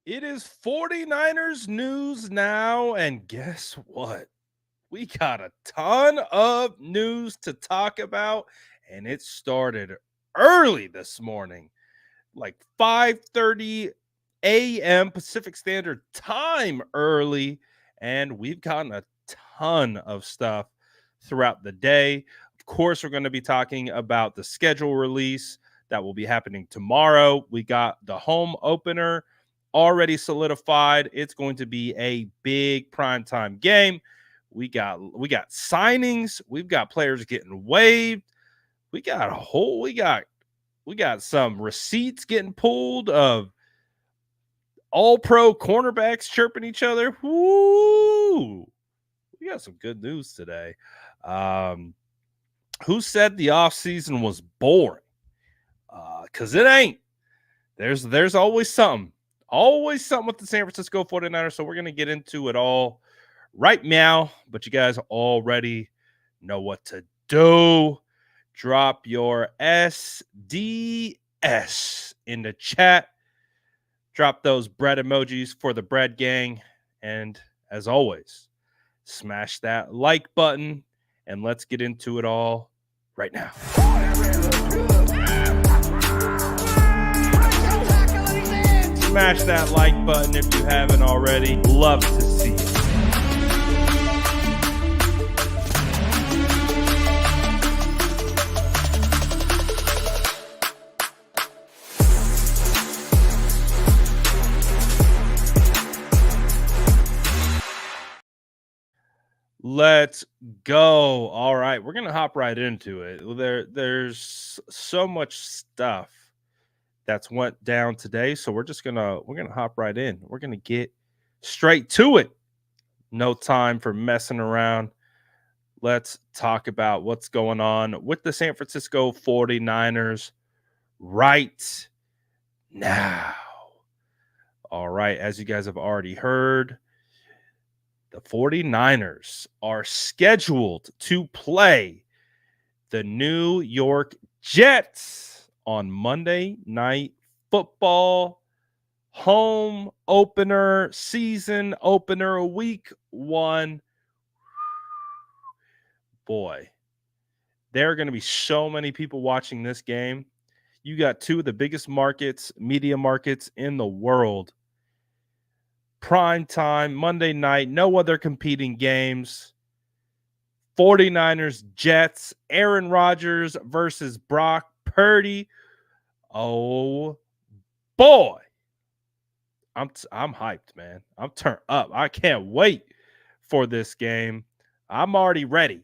It is 49ers news now, and guess what? We got a ton of news to talk about, and it started early this morning, like 5:30 a.m. Pacific Standard Time early, and we've gotten a ton of stuff throughout the day. Of course, we're going to be talking about the schedule release that will be happening tomorrow. We got the home opener already solidified. It's going to be a big primetime game. We got signings, we've got players getting waived. We got some receipts getting pulled of all pro cornerbacks chirping each other. Woo! We got some good news today. Um, who said the offseason was boring? Because it ain't. There's always something with the San Francisco 49ers. So we're going to get into it all right now. But you guys already know what to do. Drop your SDS in the chat. Drop those bread emojis for the bread gang. And as always, smash that like button. And let's get into it all right now. Smash that like button if you haven't already. Love to see it. Let's go. All right, we're gonna hop right into it. There's so much stuff that's went down today, so we're gonna hop right in. We're gonna get straight to it. No time for messing around. Let's talk about what's going on with the San Francisco 49ers right now. All right, as you guys have already heard, the 49ers are scheduled to play the New York Jets on Monday Night Football, home opener, season opener, week 1. Boy, there are going to be so many people watching this game. You got two of the biggest media markets in the world. Prime time, Monday night, no other competing games. 49ers, Jets, Aaron Rodgers versus Brock Purdy. Oh boy. I'm hyped, man. I'm turned up. I can't wait for this game. I'm already ready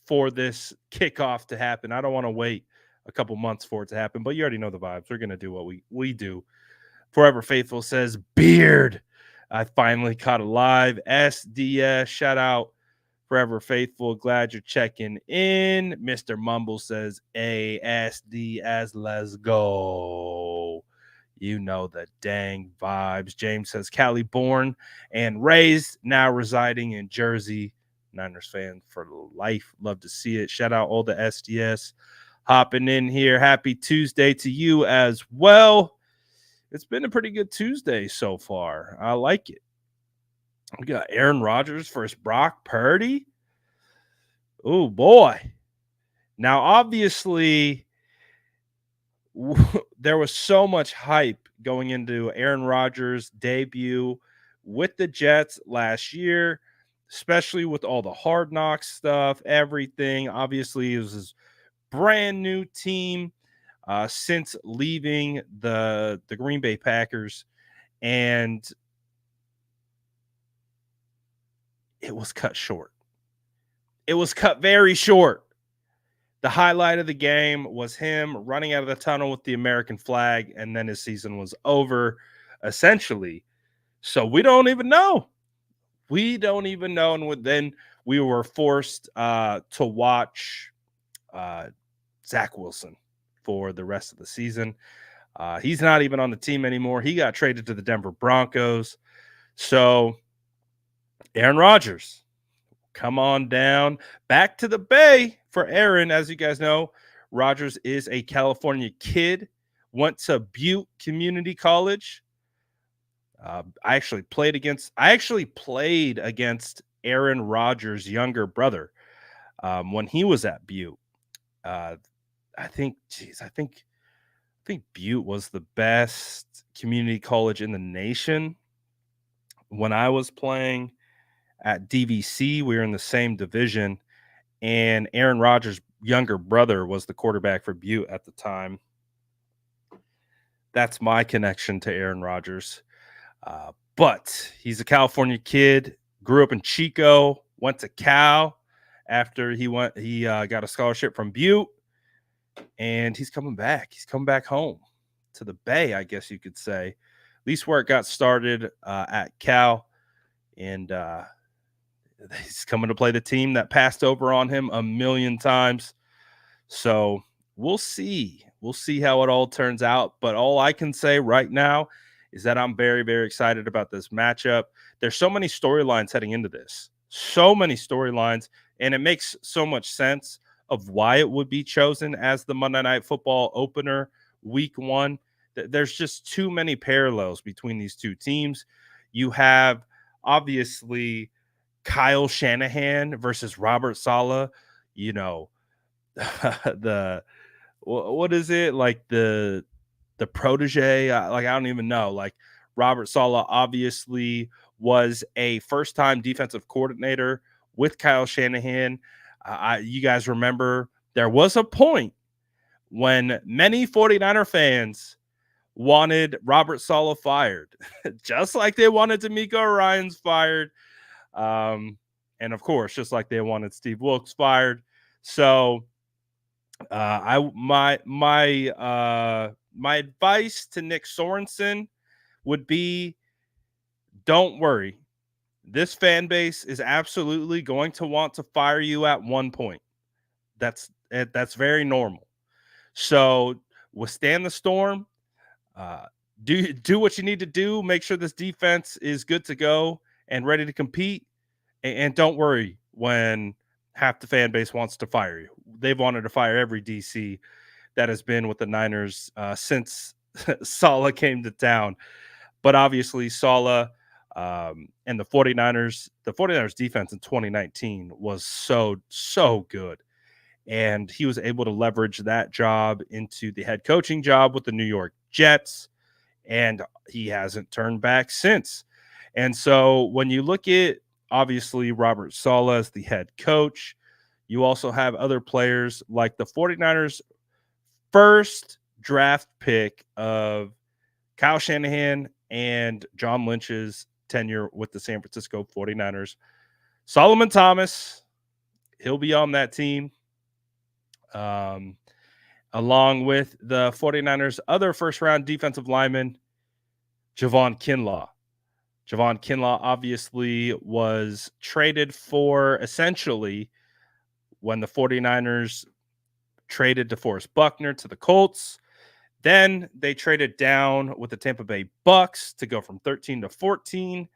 for this kickoff to happen. I don't want to wait a couple months for it to happen, but you already know the vibes. We're going to do what we do. Forever Faithful says, Beard. I finally caught a live. SDS, shout out Forever Faithful. Glad you're checking in. Mr. Mumble says, ASDS, let's go. You know the dang vibes. James says, Cali born and raised, now residing in Jersey. Niners fan for life. Love to see it. Shout out all the SDS hopping in here. Happy Tuesday to you as well. It's been a pretty good Tuesday so far. I like it. We got Aaron Rodgers versus Brock Purdy. Oh, boy. Now, obviously, there was so much hype going into Aaron Rodgers' debut with the Jets last year, especially with all the Hard Knocks stuff, everything. Obviously, it was his brand new team since leaving the Green Bay Packers, and it was cut short. It was cut very short. The highlight of the game was him running out of the tunnel with the American flag, and then his season was over, essentially. So we don't even know. And then we were forced to watch Zach Wilson for the rest of the season. He's not even on the team anymore. He got traded to the Denver Broncos. So Aaron Rodgers, come on down back to the Bay for Aaron. As you guys know, Rodgers is a California kid, went to Butte Community College. I actually played against Aaron Rodgers' younger brother when he was at Butte. Uh, I think Butte was the best community college in the nation when I was playing at DVC. We were in the same division, and Aaron Rodgers' younger brother was the quarterback for Butte at the time. That's my connection to Aaron Rodgers. But he's a California kid, grew up in Chico, went to Cal after he got a scholarship from Butte, and he's coming back. He's coming back home to the Bay, I guess you could say. At least where it got started at Cal, and he's coming to play the team that passed over on him a million times. So we'll see. We'll see how it all turns out. But all I can say right now is that I'm very, very excited about this matchup. There's so many storylines heading into this, so many storylines, and it makes so much sense of why it would be chosen as the Monday Night Football opener week one. There's just too many parallels between these two teams. You have obviously Kyle Shanahan versus Robert Saleh, you know, the what is it like the protege? Like I don't even know. Like Robert Saleh obviously was a first time defensive coordinator with Kyle Shanahan. You guys remember there was a point when many 49er fans wanted Robert Saleh fired, just like they wanted D'Amico Ryans fired. And of course, just like they wanted Steve Wilkes fired. So my advice to Nick Sorensen would be don't worry. This fan base is absolutely going to want to fire you at one point. That's very normal. So withstand the storm. Uh, do what you need to do. Make sure this defense is good to go and ready to compete. And don't worry when half the fan base wants to fire you. They've wanted to fire every DC that has been with the Niners since Saleh came to town. But obviously, Saleh and the 49ers defense in 2019 was so good. And he was able to leverage that job into the head coaching job with the New York Jets. And he hasn't turned back since. And so when you look at obviously Robert Saleh as the head coach, you also have other players like the 49ers first draft pick of Kyle Shanahan and John Lynch's tenure with the San Francisco 49ers. Solomon Thomas, he'll be on that team. Along with the 49ers' other first round defensive lineman, Javon Kinlaw. Javon Kinlaw obviously was traded for essentially when the 49ers traded DeForest Buckner to the Colts. Then they traded down with the Tampa Bay Bucks to go from 13 to 14.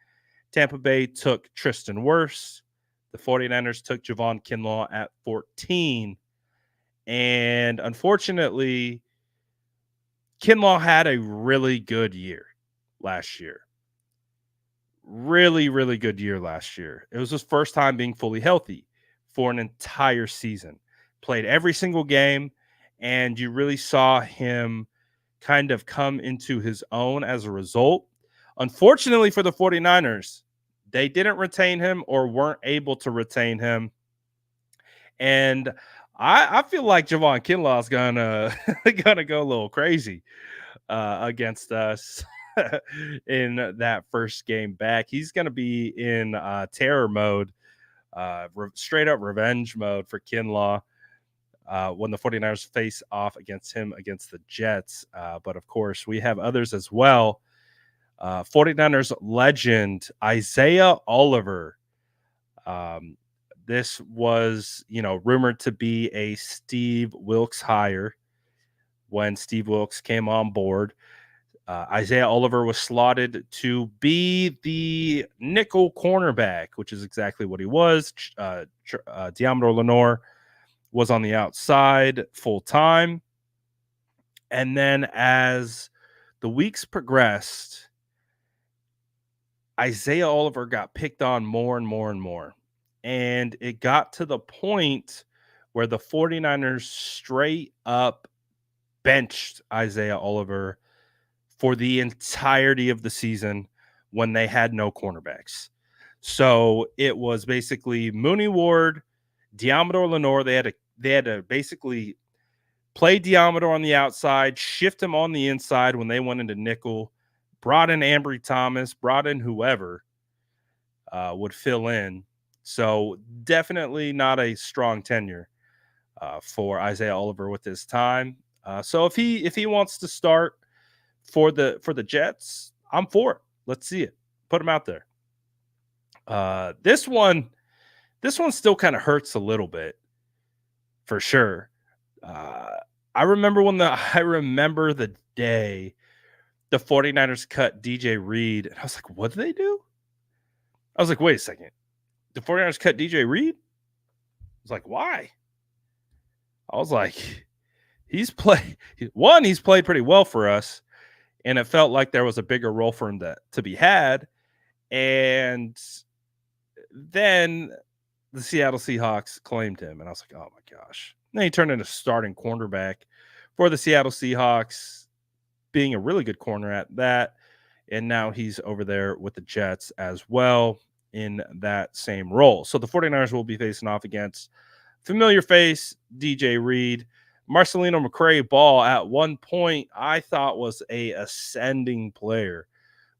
Tampa Bay took Tristan Wirfs. The 49ers took Javon Kinlaw at 14. And unfortunately, Kinlaw had a really good year last year. Really, really good year last year. It was his first time being fully healthy for an entire season. Played every single game, and you really saw him kind of come into his own as a result. Unfortunately for the 49ers, they didn't retain him or weren't able to retain him. And I feel like Javon Kinlaw is gonna go a little crazy against us in that first game back. He's gonna be in terror mode, straight up revenge mode for Kinlaw when the 49ers face off against him against the Jets. But of course, we have others as well. 49ers legend Isaiah Oliver. This was, rumored to be a Steve Wilkes hire when Steve Wilkes came on board. Isaiah Oliver was slotted to be the nickel cornerback, which is exactly what he was. Deommodore Lenoir was on the outside full time. And then as the weeks progressed, Isaiah Oliver got picked on more and more and more. And it got to the point where the 49ers straight up benched Isaiah Oliver for the entirety of the season when they had no cornerbacks. So it was basically Mooney Ward, Diamador Lenore. They had to basically play Diamador on the outside, shift him on the inside when they went into nickel, brought in Ambry Thomas, brought in whoever would fill in. So definitely not a strong tenure for Isaiah Oliver with his time. So if he wants to start for the Jets, I'm for it. Let's see it. Put him out there. This one still kind of hurts a little bit for sure. I remember the day the 49ers cut DJ Reed, and I was like, what did they do? I was like, wait a second. The 49ers cut DJ Reed? I was like, why? I was like, he's played pretty well for us, and it felt like there was a bigger role for him to be had. And then the Seattle Seahawks claimed him, and I was like, oh my gosh. And then he turned into starting cornerback for the Seattle Seahawks, being a really good corner at that. And now he's over there with the Jets as well in that same role. So the 49ers will be facing off against familiar face DJ Reed. Marcelino McCray Ball at one point I thought was a ascending player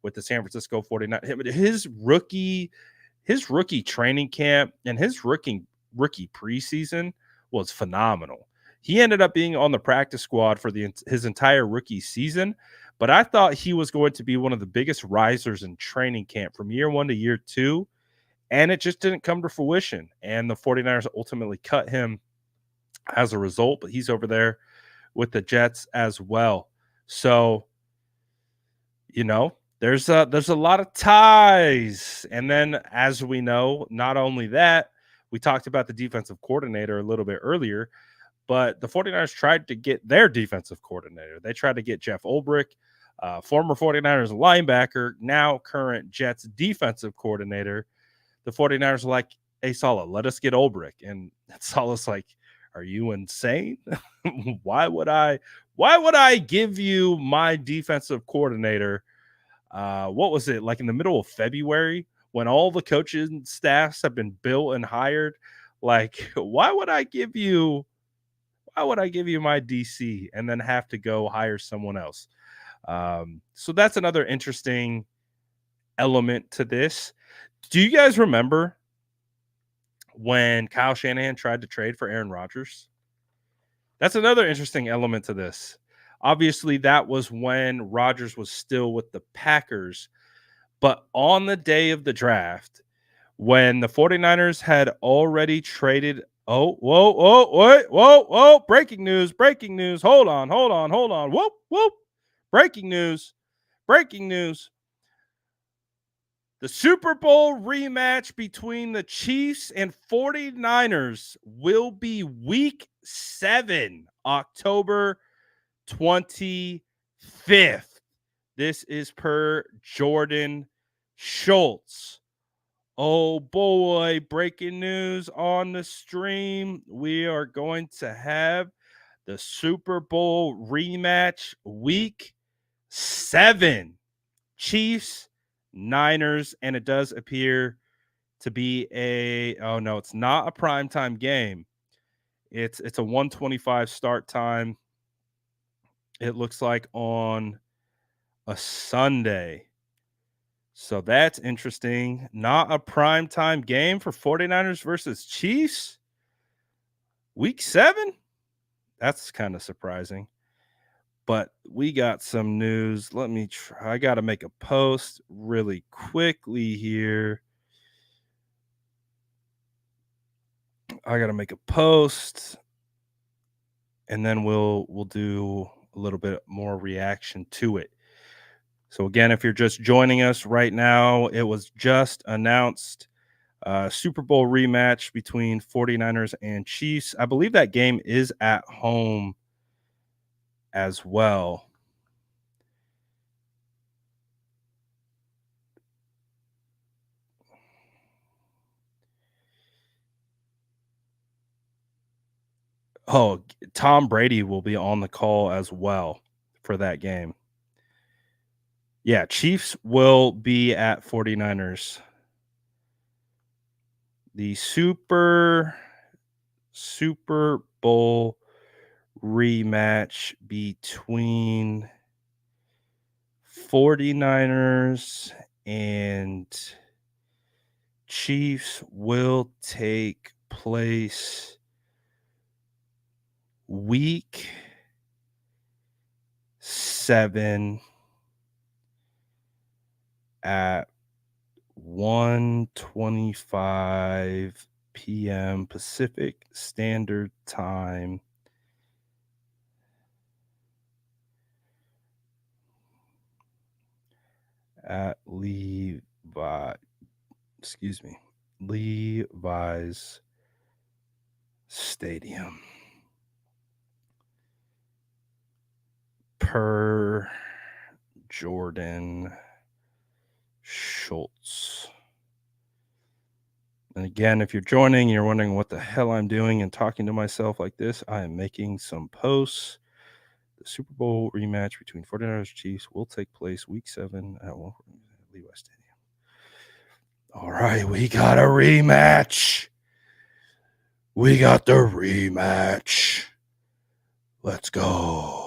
with the San Francisco 49ers. His rookie training camp and his rookie preseason was phenomenal. He ended up being on the practice squad for his entire rookie season, but I thought he was going to be one of the biggest risers in training camp from year 1 to year 2, and it just didn't come to fruition, and the 49ers ultimately cut him as a result, but he's over there with the Jets as well. So, there's a lot of ties. And then, as we know, not only that, we talked about the defensive coordinator a little bit earlier, but the 49ers tried to get their defensive coordinator. They tried to get Jeff Ulbrich, former 49ers linebacker, now current Jets defensive coordinator. The 49ers were like, hey, Saleh, let us get Ulbrich. And Saleh's like, are you insane? Why would I give you my defensive coordinator? What was it, like in the middle of February when all the coaching staffs have been built and hired? Like, why would I give you my DC and then have to go hire someone else? So that's another interesting element to this. Do you guys remember when Kyle Shanahan tried to trade for Aaron Rodgers? That's another interesting element to this. Obviously, that was when Rodgers was still with the Packers. But on the day of the draft, when the 49ers had already traded. Oh, whoa. Breaking news. Hold on. Whoop. Breaking news. The Super Bowl rematch between the Chiefs and 49ers will be week 7, October 25th. This is per Jordan Schultz. Oh boy, breaking news on the stream. We are going to have the Super Bowl rematch week 7. Chiefs, Niners, and it does appear to be it's not a primetime game. It's a 1:25 start time. It looks like on a Sunday. So that's interesting. Not a primetime game for 49ers versus Chiefs. Week 7? That's kind of surprising. But we got some news. Let me try. I got to make a post really quickly here. I got to make a post, and then we'll do a little bit more reaction to it. So again, if you're just joining us right now, it was just announced Super Bowl rematch between 49ers and Chiefs. I believe that game is at home as well. Oh, Tom Brady will be on the call as well for that game. Yeah, Chiefs will be at 49ers. The Super Bowl rematch between 49ers and Chiefs will take place week 7 at 1:25 p.m. Pacific Standard Time at Levi's Stadium. Per Jordan Schultz. And again, if you're joining, you're wondering what the hell I'm doing and talking to myself like this, I am making some posts. The Super Bowl rematch between 49ers Chiefs will take place week 7 at Levi's Stadium. All right, we got a rematch. We got the rematch. Let's go.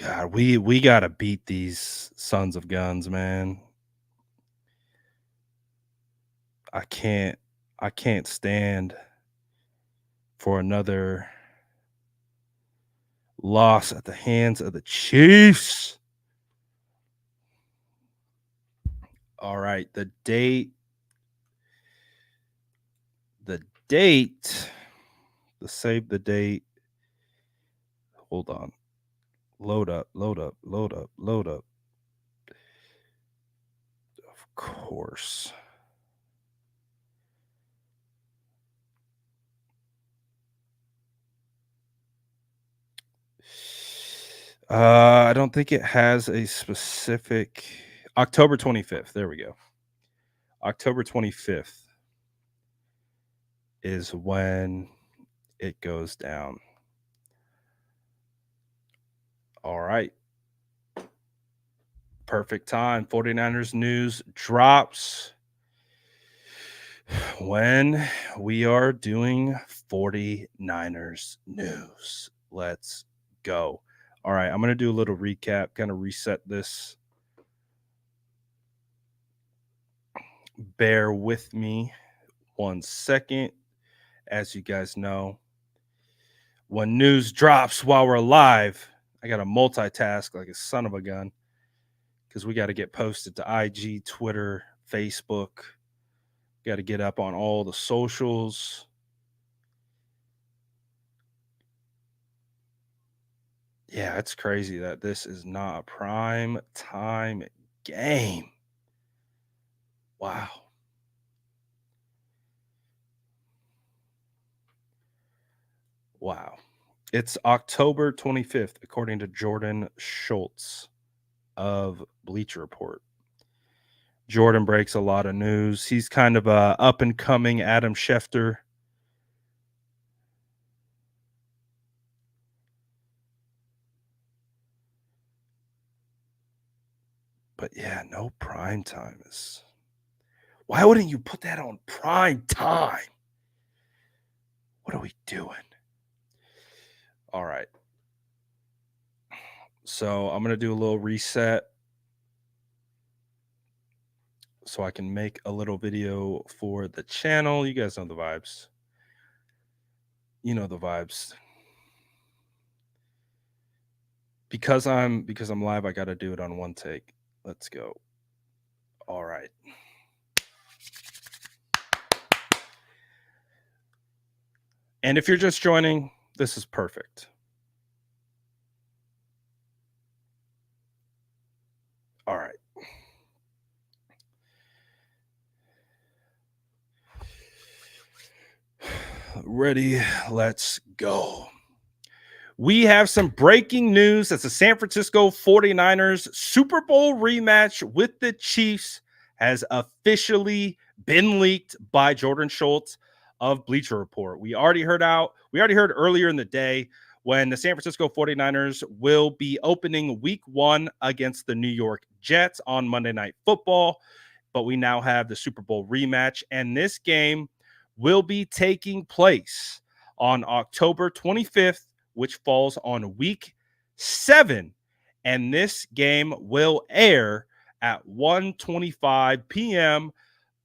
God, we got to beat these sons of guns, man. I can't stand for another loss at the hands of the Chiefs. All right, the date, the save the date. Hold on. Load up. Of course. I don't think it has a specific October 25th. There we go. October 25th is when it goes down. All right. Perfect time. 49ers news drops when we are doing 49ers news. Let's go. All right, I'm going to do a little recap, kind of reset this. Bear with me 1 second. As you guys know, when news drops while we're live, I got to multitask like a son of a gun because we got to get posted to IG, Twitter, Facebook. Got to get up on all the socials. Yeah, it's crazy that this is not a prime time game. Wow. Wow. It's October 25th, according to Jordan Schultz of Bleacher Report. Jordan breaks a lot of news. He's kind of a up and coming Adam Schefter. But yeah, no prime time is. Why wouldn't you put that on prime time? What are we doing? All right. So I'm going to do a little reset so I can make a little video for the channel. You guys know the vibes. You know the vibes. Because I'm live, I got to do it on one take. Let's go. All right. And if you're just joining, this is perfect. All right. Ready? Let's go. We have some breaking news. That's the San Francisco 49ers Super Bowl rematch with the Chiefs has officially been leaked by Jordan Schultz of Bleacher Report. We already heard earlier in the day when the San Francisco 49ers will be opening week 1 against the New York Jets on Monday Night Football, but we now have the Super Bowl rematch, and this game will be taking place on October 25th, which falls on week 7, and this game will air at 1:25 p.m.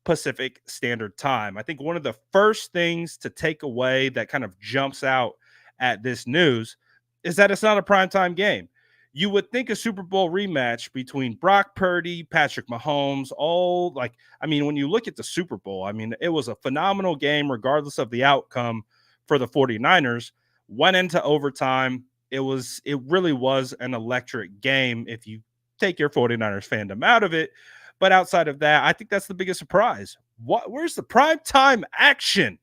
Pacific Standard Time. I think one of the first things to take away that kind of jumps out at this news is that it's not a primetime game. You would think a Super Bowl rematch between Brock Purdy, Patrick Mahomes, when you look at the Super Bowl, I mean, it was a phenomenal game regardless of the outcome for the 49ers. Went into overtime. It really was an electric game if you take your 49ers fandom out of it. But outside of that, I think that's the biggest surprise. Where's the primetime action?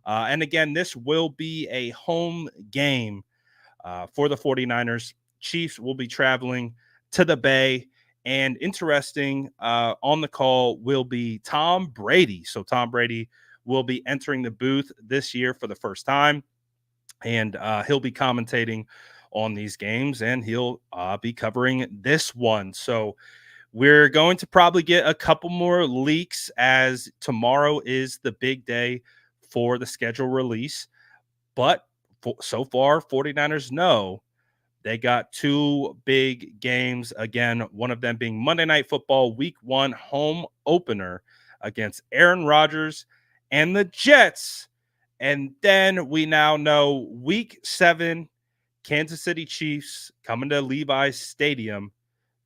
And again, this will be a home game for the 49ers. Chiefs will be traveling to the Bay. And interesting, on the call will be Tom Brady. So Tom Brady will be entering the booth this year for the first time. And he'll be commentating on these games, and he'll be covering this one. So we're going to probably get a couple more leaks, as tomorrow is the big day for the schedule release. But so far, 49ers know they got 2 big games. Again, one of them being Monday Night Football week 1 home opener against Aaron Rodgers and the Jets. And then we now know week 7, Kansas City Chiefs coming to Levi's Stadium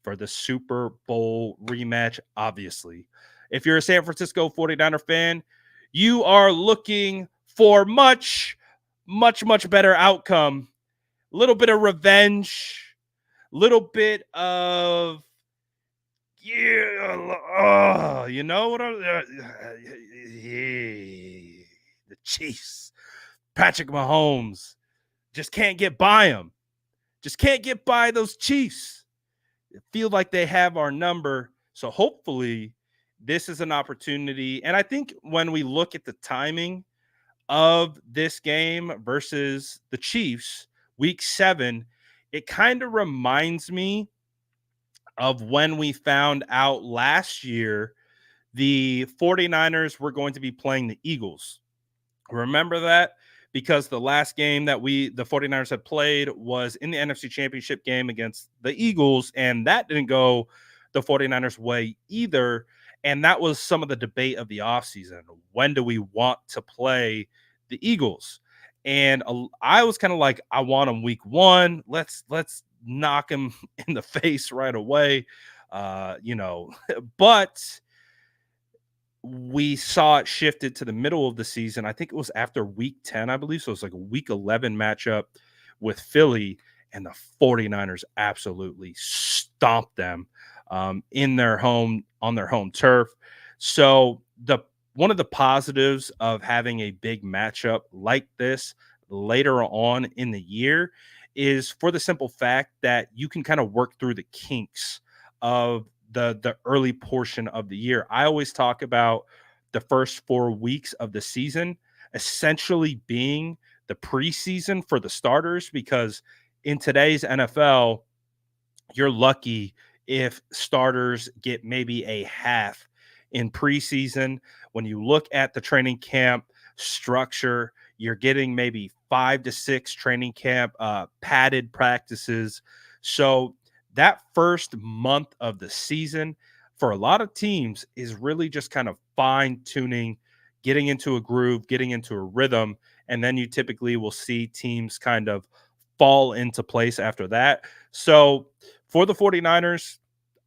for the Super Bowl rematch, obviously. If you're a San Francisco 49er fan, you are looking for much, much, much better outcome. A little bit of revenge, little bit of, you know what the Chiefs, Patrick Mahomes, just can't get by him. Just can't get by those Chiefs. Feel like they have our number. So hopefully this is an opportunity. And I think when we look at the timing of this game versus the Chiefs, week 7, it kind of reminds me of when we found out last year the 49ers were going to be playing the Eagles. Remember that? Because the last game that the 49ers had played was in the NFC Championship game against the Eagles, and that didn't go the 49ers way either. And that was some of the debate of the offseason. When do we want to play the Eagles? And I was kind of like, I want them week 1. Let's knock them in the face right away. But we saw it shifted to the middle of the season. I think it was after week 10, I believe. So it's like a week 11 matchup with Philly, and the 49ers absolutely stomped them on their home turf. So one of the positives of having a big matchup like this later on in the year is for the simple fact that you can kind of work through the kinks of the early portion of the year. I always talk about the first 4 weeks of the season essentially being the preseason for the starters, because in today's NFL, you're lucky if starters get maybe a half in preseason. When you look at the training camp structure, you're getting maybe 5 to 6 training camp padded practices. So that first month of the season for a lot of teams is really just kind of fine tuning, getting into a groove, getting into a rhythm. And then you typically will see teams kind of fall into place after that. So for the 49ers,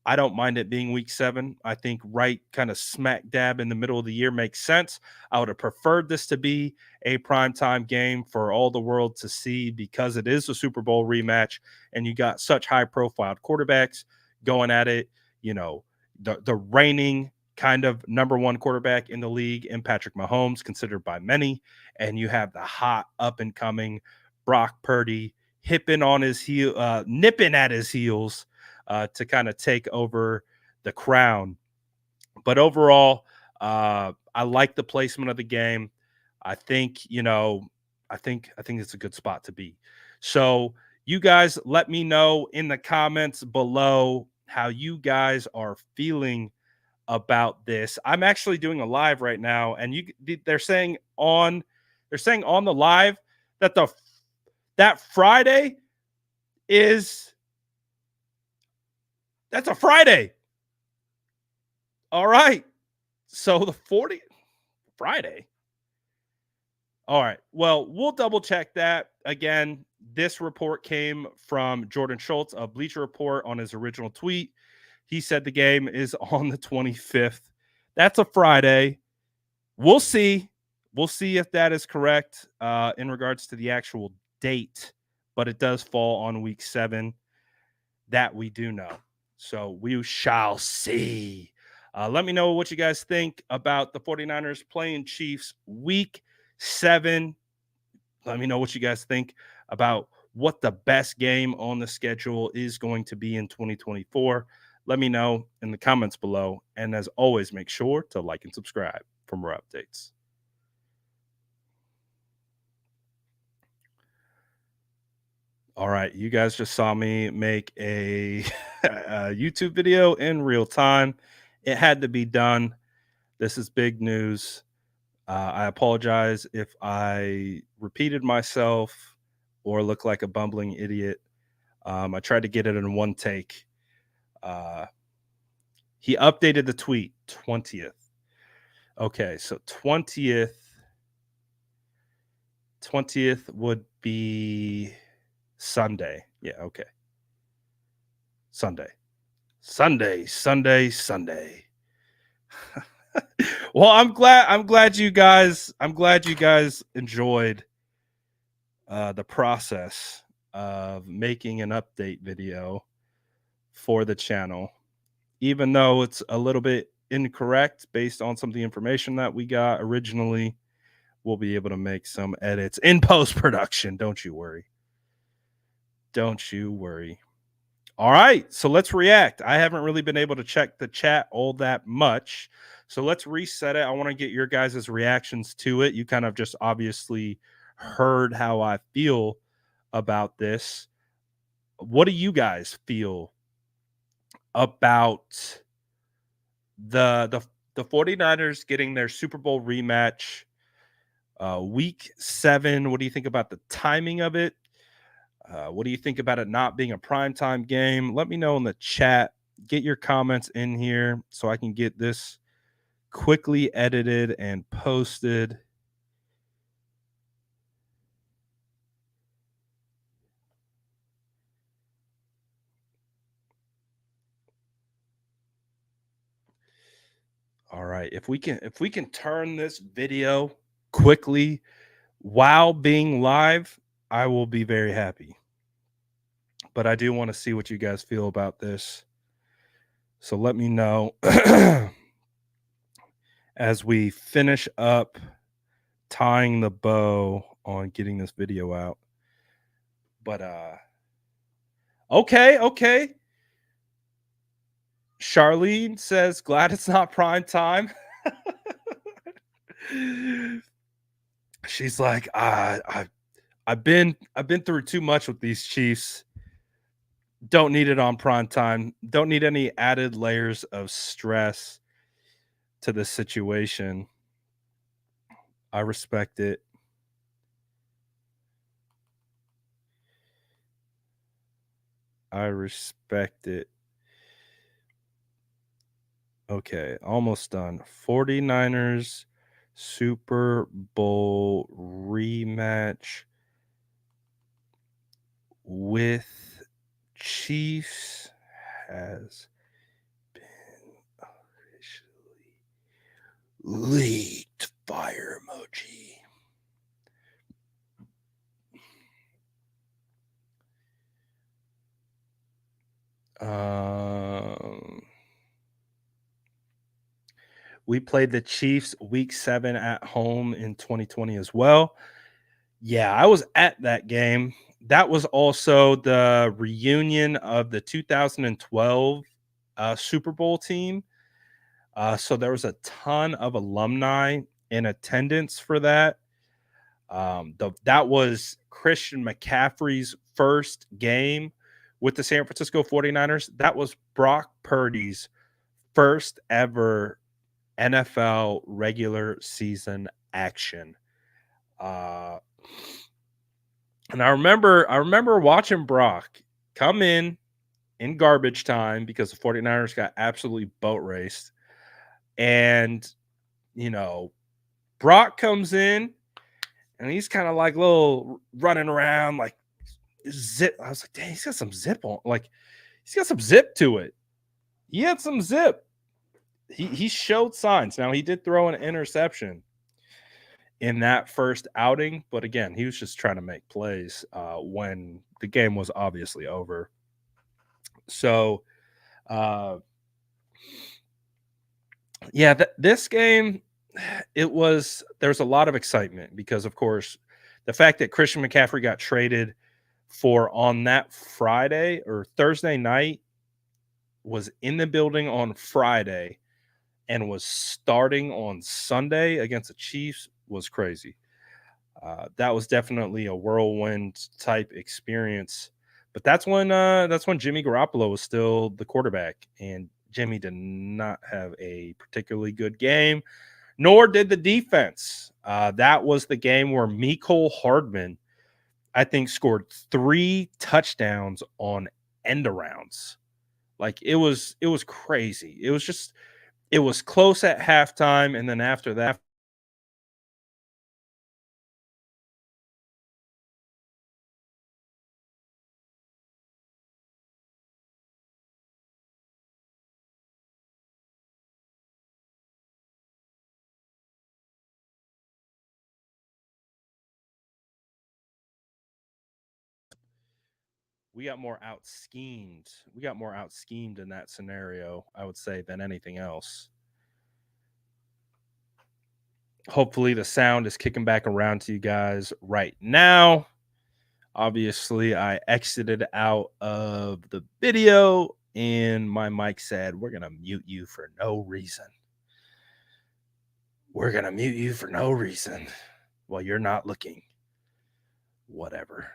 I don't mind it being week 7. I think right kind of smack dab in the middle of the year makes sense. I would have preferred this to be a primetime game for all the world to see, because it is a Super Bowl rematch and you got such high profile quarterbacks going at it. The reigning kind of number 1 quarterback in the league in Patrick Mahomes, considered by many. And you have the hot up and coming Brock Purdy nipping at his heels to kind of take over the crown. But overall, I like the placement of the game. I think, I think it's a good spot to be. So you guys let me know in the comments below how you guys are feeling about this. I'm actually doing a live right now, and they're saying on the live that that Friday is that's a Friday. All right. So the 40 Friday. All right. Well, we'll double check that. Again, this report came from Jordan Schultz of Bleacher Report on his original tweet. He said the game is on the 25th. That's a Friday. We'll see. We'll see if that is correct in regards to the actual date, but it does fall on week 7. That we do know. So we shall see. Let me know what you guys think about the 49ers playing Chiefs week 7. Let me know what you guys think about what the best game on the schedule is going to be in 2024. Let me know in the comments below. And as always, make sure to like and subscribe for more updates. All right, you guys just saw me make a YouTube video in real time. It had to be done. This is big news. I apologize if I repeated myself or look like a bumbling idiot. I tried to get it in one take. He updated the tweet 20th. Okay, so 20th would be Sunday. Yeah, okay. Sunday. Well, I'm glad you guys enjoyed the process of making an update video for the channel, even though it's a little bit incorrect based on some of the information that we got originally. We'll be able to make some edits in post-production. Don't you worry. All right, so let's react. I haven't really been able to check the chat all that much. So let's reset it. I want to get your guys' reactions to it. You kind of just obviously heard how I feel about this. What do you guys feel about the 49ers getting their Super Bowl rematch week 7? What do you think about the timing of it? What do you think about it not being a primetime game? Let me know in the chat. Get your comments in here so I can get this quickly edited and posted. All right. If we can turn this video quickly while being live, I will be very happy. But I do want to see what you guys feel about this. So let me know as we finish up tying the bow on getting this video out. But okay. Charlene says, glad it's not prime time. She's like, I've been through too much with these Chiefs. Don't need it on prime time. Don't need any added layers of stress to the situation. I respect it. Okay, almost done. 49ers Super Bowl rematch with Chiefs has been officially leaked. Fire emoji. We played the Chiefs week 7 at home in 2020 as well. Yeah, I was at that game. That was also the reunion of the 2012 Super Bowl team. So there was a ton of alumni in attendance for that. That was Christian McCaffrey's first game with the San Francisco 49ers. That was Brock Purdy's first ever NFL regular season action. Uh, and I remember watching Brock come in garbage time because the 49ers got absolutely boat raced. And, you know, Brock comes in and he's kind of like little running around like zip. I was like, dang, he's got some zip on. Like, he's got some zip to it. He had some zip. He showed signs. Now he did throw an interception in that first outing, but again, he was just trying to make plays when the game was obviously over. So, uh, yeah, this game, there's a lot of excitement because, of course, the fact that Christian McCaffrey got traded for on that Friday or Thursday night, was in the building on Friday and was starting on Sunday against the Chiefs was crazy. That was definitely a whirlwind type experience. But that's when Jimmy Garoppolo was still the quarterback, and Jimmy did not have a particularly good game, nor did the defense. That was the game where Mecole Hardman, I think, scored 3 touchdowns on end arounds. Like it was crazy. It was close at halftime, and then after that, we got more out schemed. We got more out schemed in that scenario, I would say, than anything else. Hopefully, the sound is kicking back around to you guys right now. Obviously, I exited out of the video and my mic said, "We're going to mute you for no reason. We're going to mute you for no reason while you're not looking." Whatever.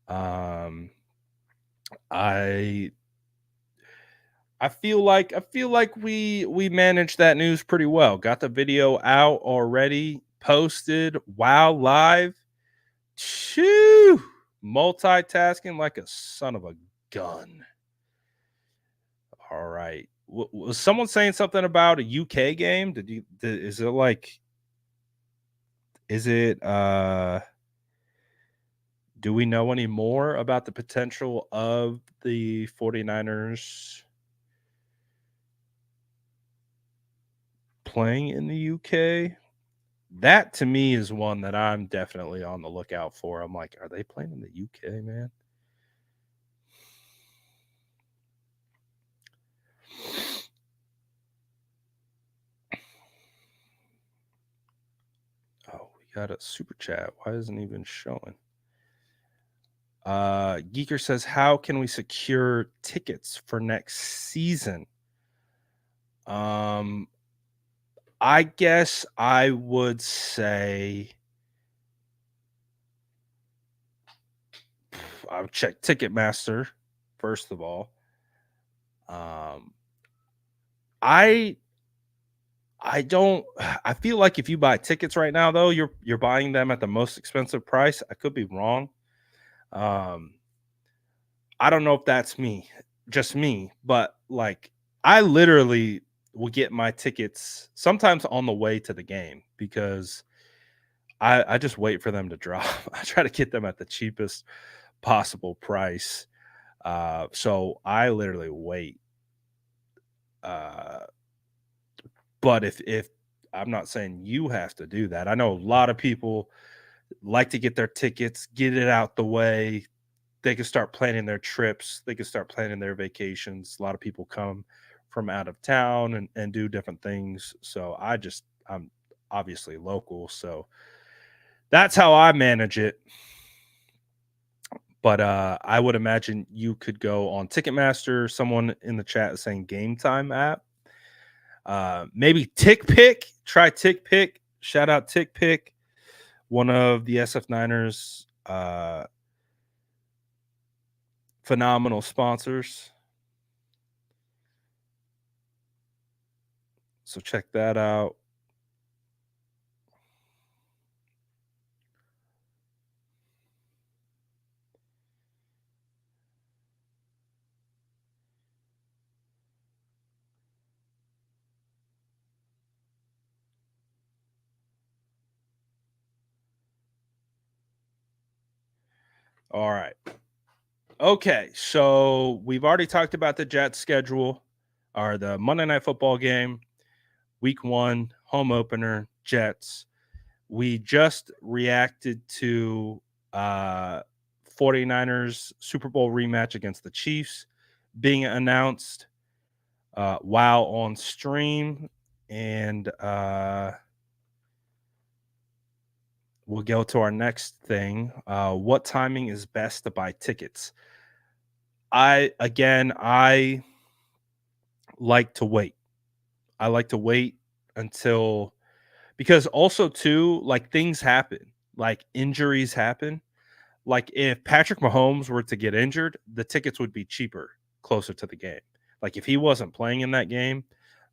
Um, I I feel like we managed that news pretty well. Got the video out already, posted while live. Shoo! Multitasking like a son of a gun. All right. Was someone saying something about a UK game? Is it like is it do we know any more about the potential of the 49ers playing in the UK? That to me is one that I'm definitely on the lookout for. I'm like, are they playing in the UK, man? Oh, we got a super chat. Why isn't it even showing? Geeker says, how can we secure tickets for next season? Um, I guess I would say I would check Ticketmaster first of all. Um, I I don't I feel like if you buy tickets right now though, you're buying them at the most expensive price. I could be wrong. Um, I don't know if that's me, just me, but like I literally will get my tickets sometimes on the way to the game because I just wait for them to drop. I try to get them at the cheapest possible price. So I literally wait. Uh, but if I'm not saying you have to do that. I know a lot of people like to get their tickets, get it out the way. They can start planning their trips. They can start planning their vacations. A lot of people come from out of town and do different things. So I'm obviously local. So that's how I manage it. But I would imagine you could go on Ticketmaster. Someone in the chat is saying Game Time app. Maybe Tick Pick. Try Tick Pick. Shout out Tick Pick, one of the SF Niners phenomenal sponsors. So check that out. All right. Okay, so we've already talked about the Jets schedule or the Monday Night Football game, week 1, home opener, Jets. We just reacted to 49ers Super Bowl rematch against the Chiefs being announced while on stream. And we'll go to our next thing. What timing is best to buy tickets? I like to wait. I like to wait until, because also too, like, things happen, like injuries happen. Like if Patrick Mahomes were to get injured, the tickets would be cheaper closer to the game. Like if he wasn't playing in that game,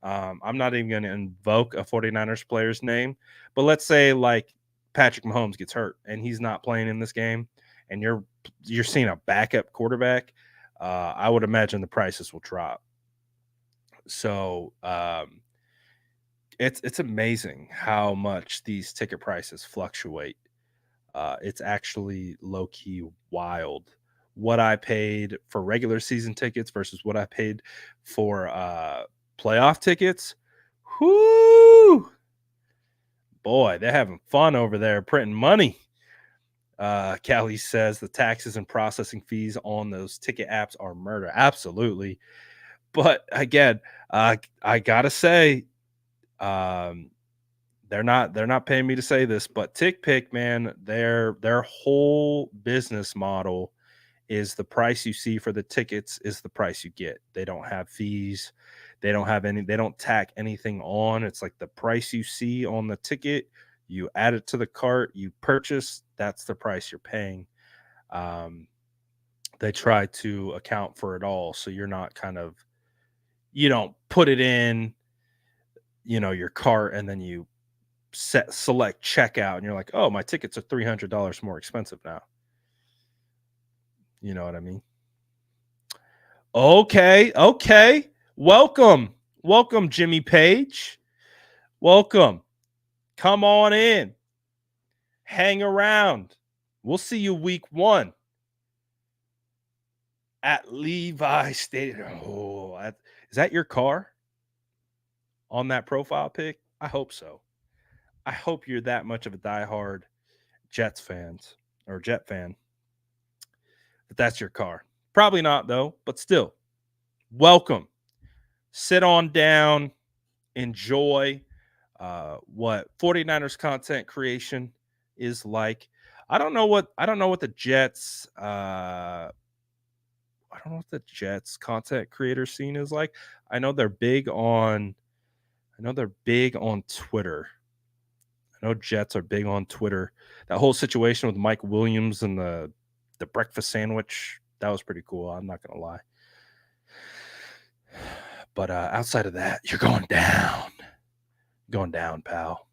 I'm not even going to invoke a 49ers player's name, but let's say like Patrick Mahomes gets hurt and he's not playing in this game, and you're seeing a backup quarterback. I would imagine the prices will drop. So it's amazing how much these ticket prices fluctuate. It's actually low key wild what I paid for regular season tickets versus what I paid for playoff tickets. Whoo! Boy, they're having fun over there printing money. Callie says the taxes and processing fees on those ticket apps are murder. Absolutely. But again, I gotta say, um, they're not paying me to say this, but TickPick, man, their whole business model is the price you see for the tickets is the price you get. They don't have fees. They don't tack anything on. It's like the price you see on the ticket, you add it to the cart, you purchase, that's the price you're paying. Um, they try to account for it all. So you're not you don't put it in, your cart and then you select checkout and you're like, oh, my tickets are $300 more expensive now. You know what I mean? Okay. Welcome, Jimmy Page. Welcome. Come on in. Hang around. We'll see you week 1 at Levi Stadium. Oh, is that your car on that profile pic? I hope so. I hope you're that much of a diehard Jet fan, that that's your car. Probably not though, but still, welcome. Sit on down, enjoy what 49ers content creation is like. I don't know what the Jets content creator scene is like. I know they're big on Twitter. I know Jets are big on Twitter. That whole situation with Mike Williams and the breakfast sandwich, that was pretty cool. I'm not gonna lie. But outside of that, you're going down, pal.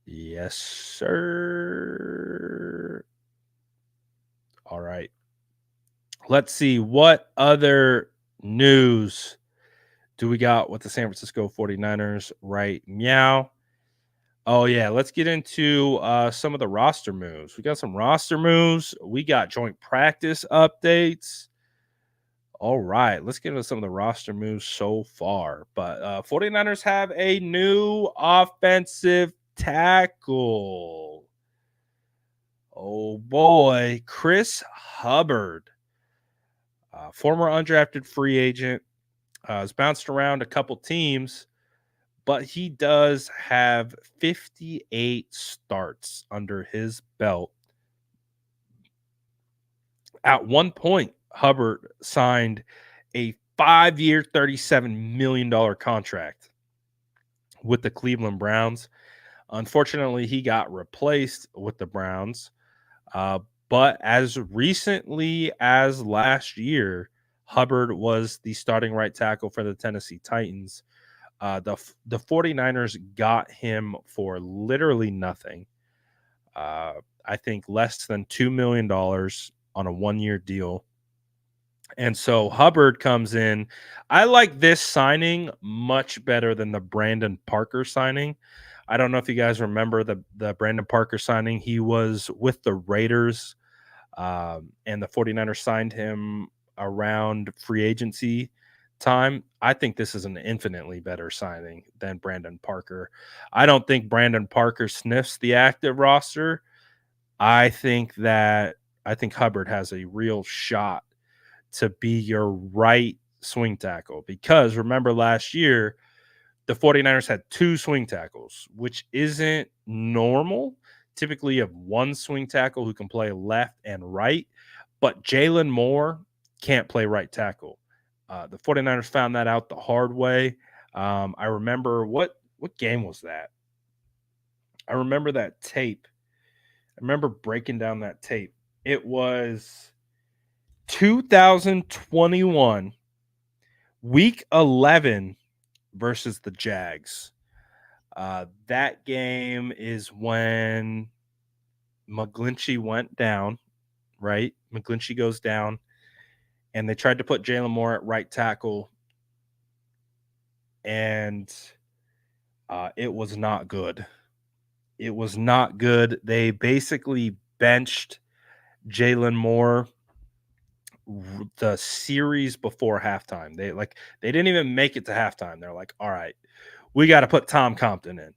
Yes, sir. All right. Let's see what other news do we got with the San Francisco 49ers right meow. Oh yeah, let's get into some of the roster moves. We got some roster moves. We got joint practice updates. All right, let's get into some of the roster moves so far. But 49ers have a new offensive tackle. Oh boy, Chris Hubbard, former undrafted free agent, has bounced around a couple teams, but he does have 58 starts under his belt. At one point, Hubbard signed a 5-year, $37 million contract with the Cleveland Browns. Unfortunately, he got replaced with the Browns. Uh, but as recently as last year, Hubbard was the starting right tackle for the Tennessee Titans. The 49ers got him for literally nothing. I think less than $2 million on a 1-year deal. And so Hubbard comes in. I like this signing much better than the Brandon Parker signing. I don't know if you guys remember the Brandon Parker signing. He was with the Raiders, and the 49ers signed him around free agency time. I think this is an infinitely better signing than Brandon Parker. I don't think Brandon Parker sniffs the active roster. I think Hubbard has a real shot to be your right swing tackle, because remember last year the 49ers had 2 swing tackles, which isn't normal. Typically you have 1 swing tackle who can play left and right, but Jalen Moore can't play right tackle. The 49ers found that out the hard way. I remember what game was that? I remember that tape. I remember breaking down that tape. It was 2021, week 11 versus the Jags. That game is when McGlinchey went down, right? McGlinchey goes down, and they tried to put Jalen Moore at right tackle, and it was not good. It was not good. They basically benched Jalen Moore the series before halftime. They didn't even make it to halftime. They're like, all right, we got to put Tom Compton in.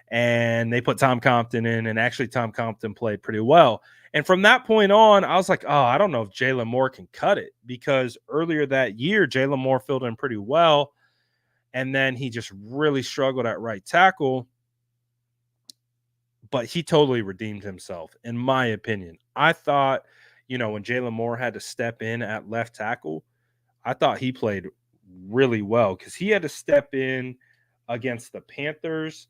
And they put Tom Compton in, and actually Tom Compton played pretty well. And from that point on, I was like, oh, I don't know if Jalen Moore can cut it, because earlier that year, Jalen Moore filled in pretty well. And then he just really struggled at right tackle. But he totally redeemed himself, in my opinion. I thought, when Jalen Moore had to step in at left tackle, I thought he played really well, because he had to step in against the Panthers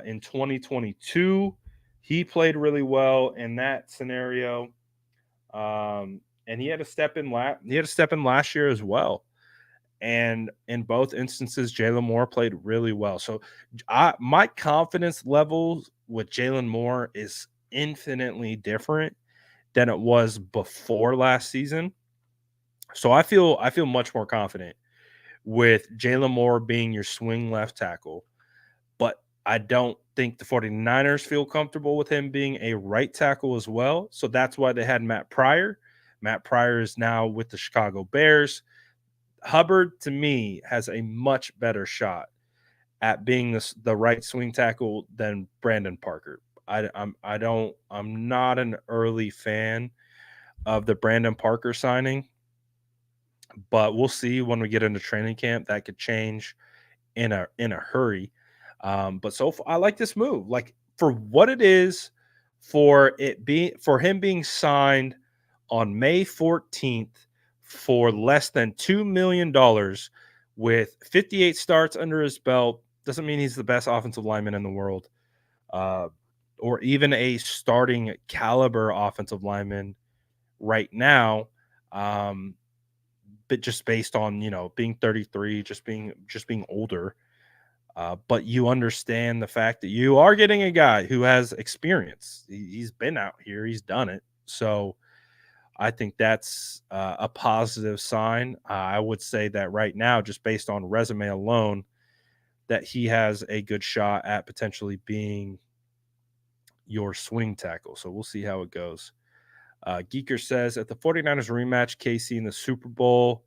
in 2022. He played really well in that scenario, and he had to step in. He had to step in last year as well. And in both instances, Jalen Moore played really well. So my confidence level with Jalen Moore is infinitely different than it was before last season. So I feel much more confident with Jalen Moore being your swing left tackle. But I don't think the 49ers feel comfortable with him being a right tackle as well. So that's why they had Matt Pryor. Matt Pryor is now with the Chicago Bears. Hubbard, to me, has a much better shot at being the right swing tackle than Brandon Parker. I'm not an early fan of the Brandon Parker signing, but we'll see when we get into training camp. That could change in a hurry. But so far, I like this move. Like, for what it is, for him being signed on May 14th for less than $2 million with 58 starts under his belt, doesn't mean he's the best offensive lineman in the world, uh, or even a starting caliber offensive lineman right now. But just based on being 33, just being older. But you understand the fact that you are getting a guy who has experience. He's been out here, he's done it. So I think that's a positive sign. I would say that right now, just based on resume alone, that he has a good shot at potentially being your swing tackle. So we'll see how it goes. Geeker says, at the 49ers rematch, KC in the Super Bowl,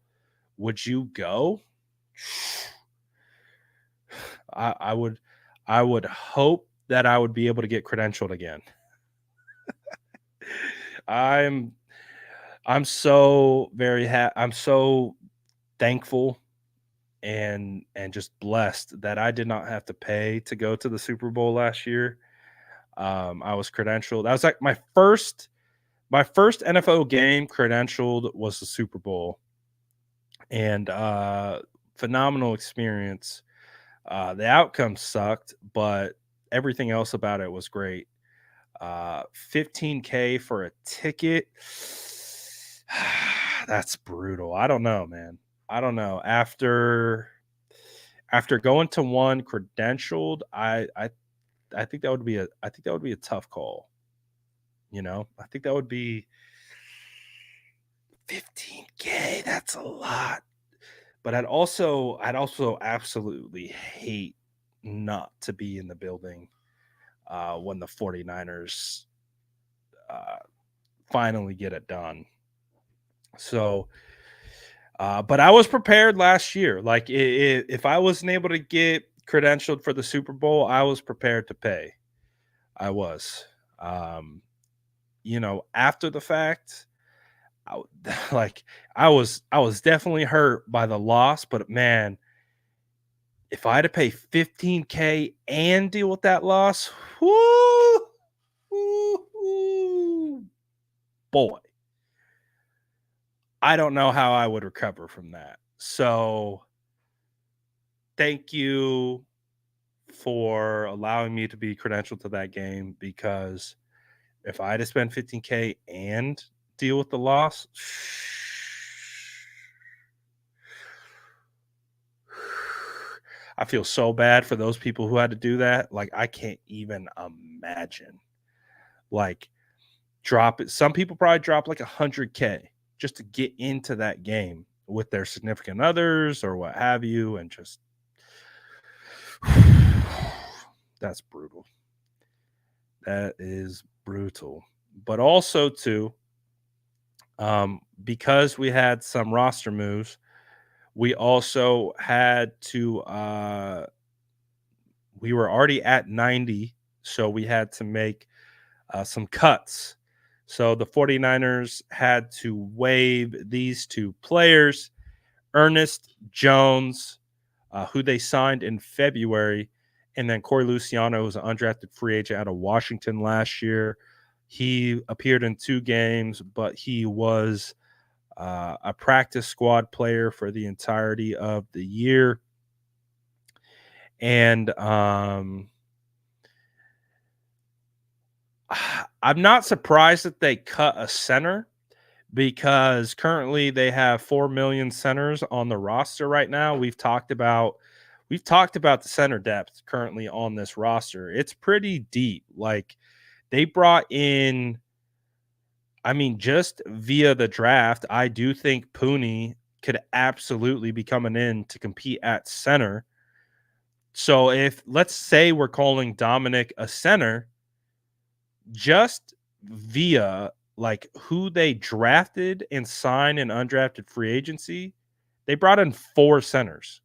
would you go? I would hope that I would be able to get credentialed again. I'm so I'm so thankful and just blessed that I did not have to pay to go to the Super Bowl last year. I was credentialed. That was like my first NFL game credentialed was the Super Bowl. and phenomenal experience. The outcome sucked, but everything else about it was great. 15K for a ticket. That's brutal. I don't know, man. I don't know. After going to one credentialed, I think that would be a tough call. I think that would be 15K. That's a lot. But I'd also absolutely hate not to be in the building when the 49ers uh, finally get it done. So, but I was prepared last year. Like, if I wasn't able to get credentialed for the Super Bowl, I was prepared to pay. I was. Um, After the fact, like I was definitely hurt by the loss, but man, if I had to pay 15K and deal with that loss, whoo, whoo, whoo, boy, I don't know how I would recover from that. So, thank you for allowing me to be credentialed to that game, because if I had to spend 15K and deal with the loss, I feel so bad for those people who had to do that. Like, I can't even imagine. Like, drop it. Some people probably drop like 100K just to get into that game with their significant others or what have you, and just that's brutal. That is brutal. But also too, because we had some roster moves, we also had to we were already at 90, so we had to make some cuts. So the 49ers had to waive these two players, Ernest Jones, who they signed in February, and then Corey Luciano, who's an undrafted free agent out of Washington last year. He appeared in 2 games, but he was a practice squad player for the entirety of the year. And I'm not surprised that they cut a center, because currently they have 4 million centers on the roster right now. We've talked about the center depth currently on this roster. It's pretty deep. Like, they brought in, I mean, just via the draft, I do think Puni could absolutely be coming in to compete at center. So if, let's say, we're calling Dominic a center, just via like who they drafted and signed in undrafted free agency, they brought in 4 centers.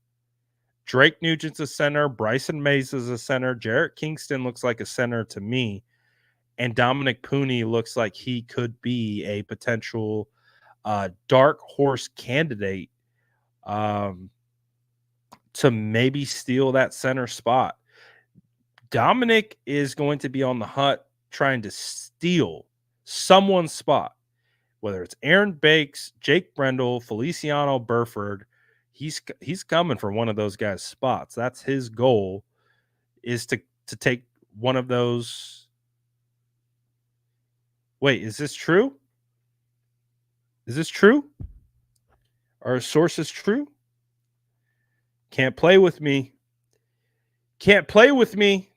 Drake Nugent's a center, Bryson Mays is a center, Jarrett Kingston looks like a center to me, and Dominic Puni looks like he could be a potential dark horse candidate um, to maybe steal that center spot. Dominic is going to be on the hunt trying to steal someone's spot, whether it's Aaron Bakes, Jake Brendel, Feliciano Burford. He's coming for one of those guys' spots. That's his goal, is to take one of those. Wait, is this true? Is this true? Are sources true? Can't play with me. Can't play with me.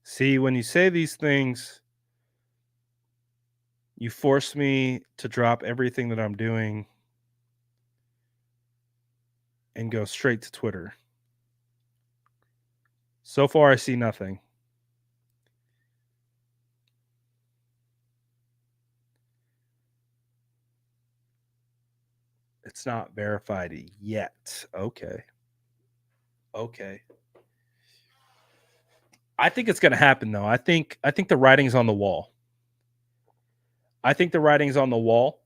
See, when you say these things, you force me to drop everything that I'm doing and go straight to Twitter. So far, I see nothing. It's not verified yet. Okay. Okay. I think it's going to happen though. I think the writing's on the wall. I think the writing's on the wall.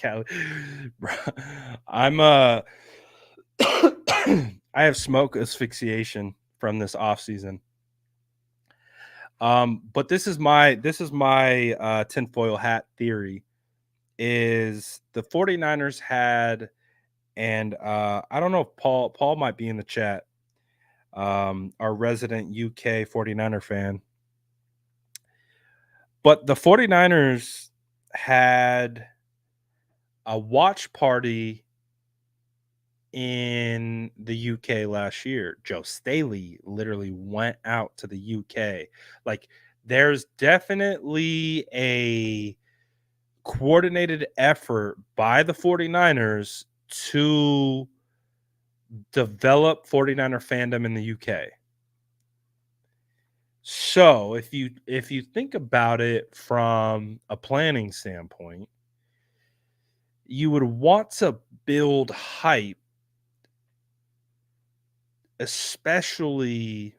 Callie, bro, I'm I have smoke asphyxiation from this off season. But this is my tinfoil hat theory is the 49ers had, and I don't know if Paul might be in the chat, our resident UK 49er fan. But the 49ers had a watch party in the UK last year. Joe Staley literally went out to the UK. Like, there's definitely a coordinated effort by the 49ers to develop 49er fandom in the UK. So, if you think about it from a planning standpoint, you would want to build hype, especially.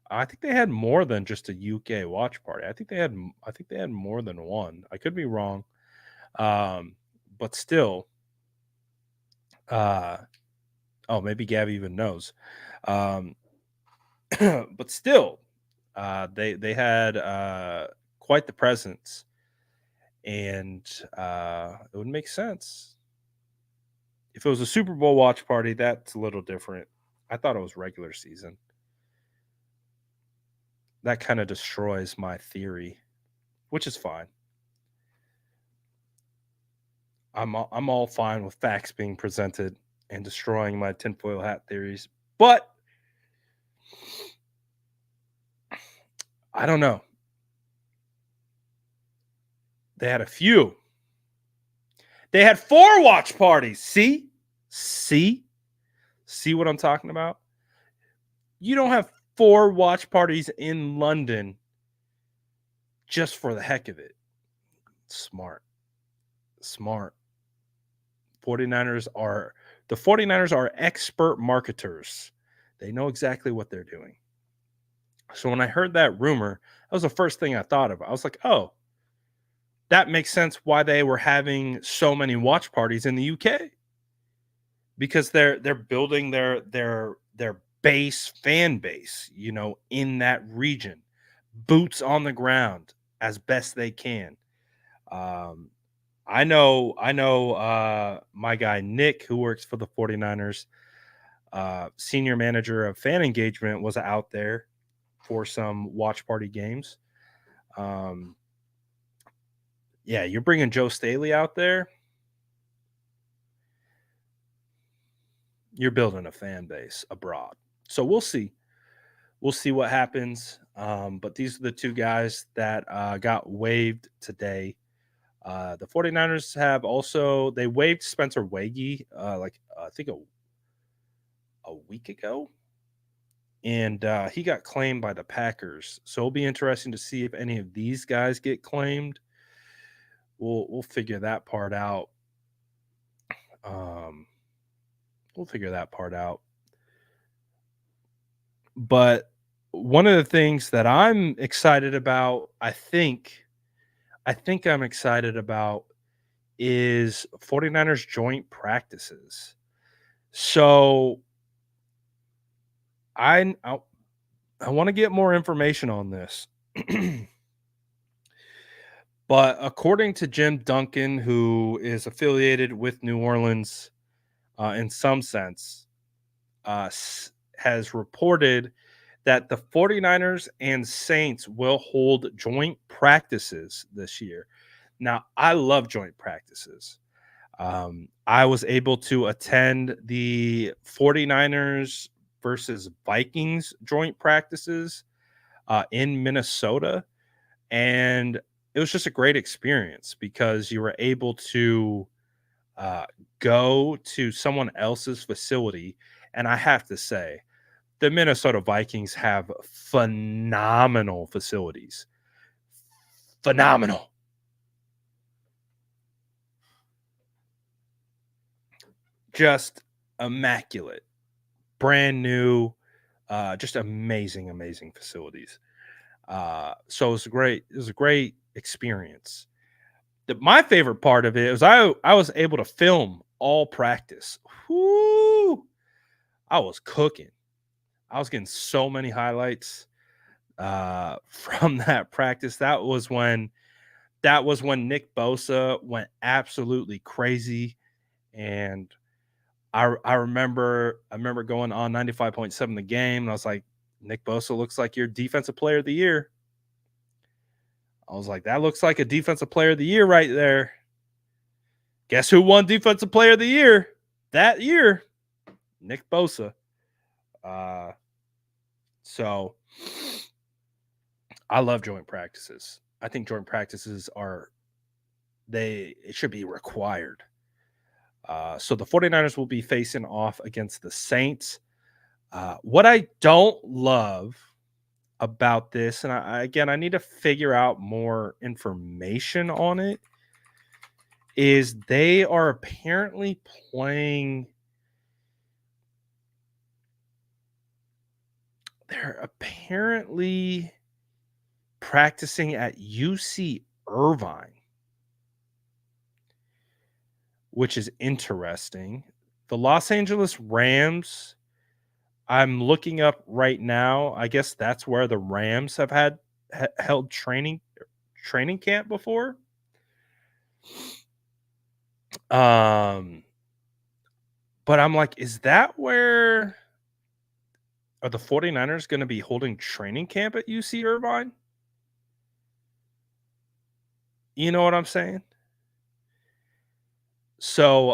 I think they had more than just a UK watch party. I think they had more than one. I could be wrong. But still, uh oh, maybe Gabby even knows. Um but still, they had quite the presence, and it would make sense. If it was a Super Bowl watch party, that's a little different. I thought it was regular season. That kind of destroys my theory, which is fine. I'm all fine with facts being presented and destroying my tinfoil hat theories, but I don't know. They had a few. They had 4 watch parties. See, see what I'm talking about? You don't have 4 watch parties in London just for the heck of it. Smart. Smart. 49ers are the 49ers are expert marketers. They know exactly what they're doing. So when I heard that rumor, that was the first thing I thought of. I was like, "Oh, that makes sense why they were having so many watch parties in the UK, because they're building their base fan base, in that region, boots on the ground as best they can." Um, I know my guy Nick, who works for the 49ers, senior manager of fan engagement, was out there for some watch party games. Um, yeah, you're bringing Joe Staley out there, you're building a fan base abroad. So we'll see. We'll see what happens. But these are the two guys that got waived today. The 49ers have also they waived Spencer Wagee I think a week ago, and he got claimed by the Packers. So it'll be interesting to see if any of these guys get claimed. We'll figure that part out. Um, we'll figure that part out. But one of the things that I'm excited about, I think I'm excited about, is 49ers joint practices. So I I want to get more information on this. But according to Jim Duncan, who is affiliated with New Orleans in some sense, has reported that the 49ers and Saints will hold joint practices this year. Now, I love joint practices. I was able to attend the 49ers versus Vikings joint practices in Minnesota, and it was just a great experience because you were able to uh, go to someone else's facility. And I have to say, the Minnesota Vikings have phenomenal facilities. Phenomenal. Just immaculate. Brand new, just amazing, amazing facilities. So it was great. It was a great experience. My favorite part of it was I was able to film all practice. Whoo! I was cooking. I was getting so many highlights. from that practice. That was when Nick Bosa went absolutely crazy. And I remember going on 95.7 the game, and I was like, Nick Bosa looks like your defensive player of the year. I was like, that looks like a defensive player of the year right there. Guess who won defensive player of the year that year? Nick Bosa. So I love joint practices. I think joint practices it should be required. So the 49ers will be facing off against the Saints. What I don't love about this, and I need to figure out more information on it, is they are apparently playing. They're apparently practicing at UC Irvine, which is interesting. The Los Angeles Rams, I'm looking up right now. I guess that's where the Rams have held training camp before. But I'm like, is that where are the 49ers going to be holding training camp at UC Irvine? You know what I'm saying? So,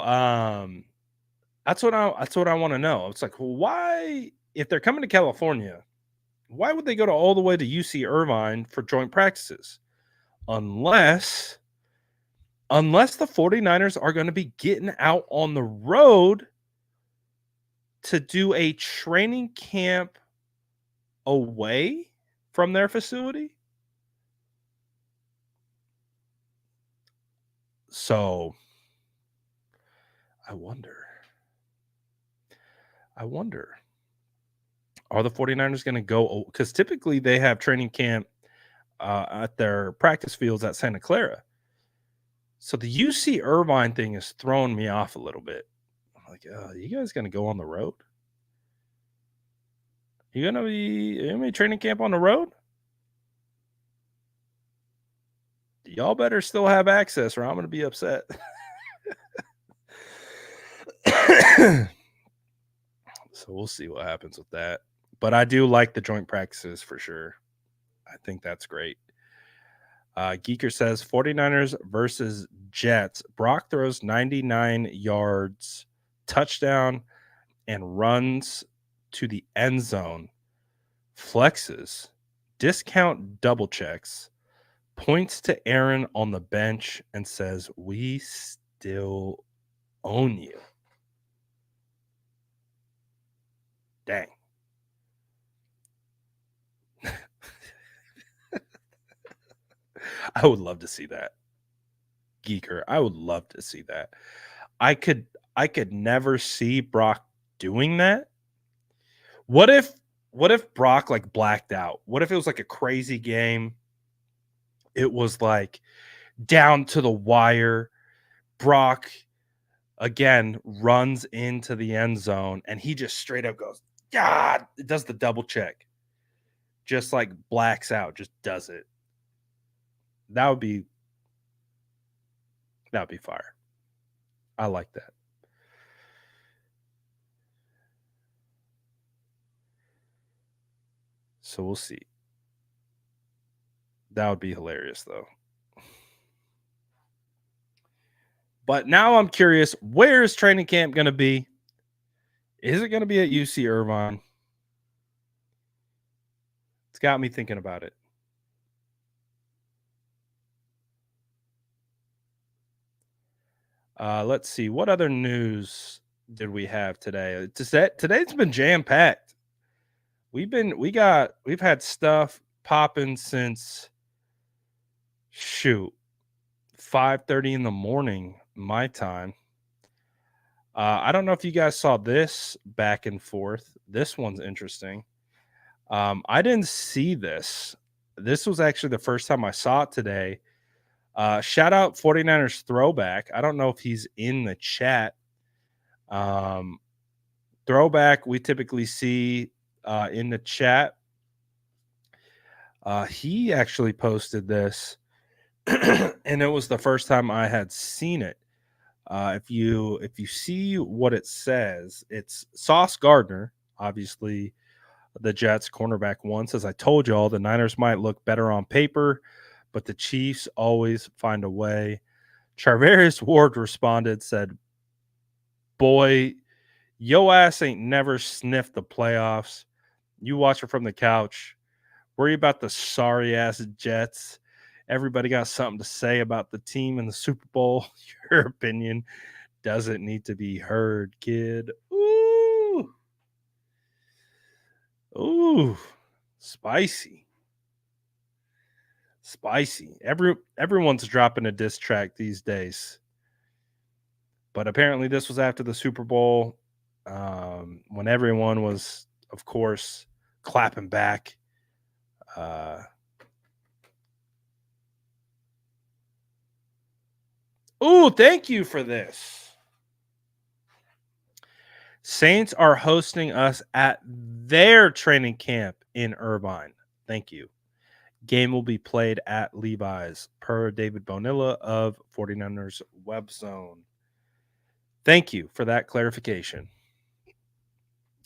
that's what I want to know. It's like, well, why, if they're coming to California, why would they go to all the way to UC Irvine for joint practices? Unless the 49ers are going to be getting out on the road to do a training camp away from their facility. So I wonder, are the 49ers going to go? Because typically they have training camp at their practice fields at Santa Clara. So the UC Irvine thing is throwing me off a little bit. I'm like, you guys going to go on the road? You going to be training camp on the road? Y'all better still have access or I'm going to be upset. So we'll see what happens with that. But I do like the joint practices for sure. I think that's great. Geeker says 49ers versus Jets. Brock throws 99 yards, touchdown, and runs to the end zone. Flexes, discount double checks, points to Aaron on the bench and says, "We still own you." Dang. I would love to see that. Geeker, I would love to see that. I could never see Brock doing that. What if Brock like blacked out? What if it was like a crazy game? It was like down to the wire. Brock again runs into the end zone and he just straight up goes, God, it does the double check. Just like blacks out, just does it. That would be fire. I like that. So we'll see. That would be hilarious though. But now I'm curious, where is training camp going to be? Is it going to be at UC Irvine? It's got me thinking about it. Let's see. What other news did we have today? Today's been jam packed. We've had stuff popping since 5:30 in the morning my time. I don't know if you guys saw this back and forth. This one's interesting. I didn't see this. This was actually the first time I saw it today. Shout out 49ers throwback. I don't know if he's in the chat. Throwback, we typically see in the chat. He actually posted this, and it was the first time I had seen it. If you see what it says, it's Sauce Gardner, obviously the Jets cornerback one, says, "I told y'all the Niners might look better on paper, but the Chiefs always find a way." Charvarius Ward responded, said, "Boy, yo ass ain't never sniffed the playoffs. You watch it from the couch. Worry about the sorry ass Jets. Everybody got something to say about the team in the Super Bowl. Your opinion doesn't need to be heard, kid." Ooh, ooh, spicy, spicy. Everyone's dropping a diss track these days, but apparently this was after the Super Bowl, when everyone was, of course, clapping back. Uh, ooh, thank you for this. Saints are hosting us at their training camp in Irvine. Thank you. Game will be played at Levi's, per David Bonilla of 49ers Web Zone. Thank you for that clarification.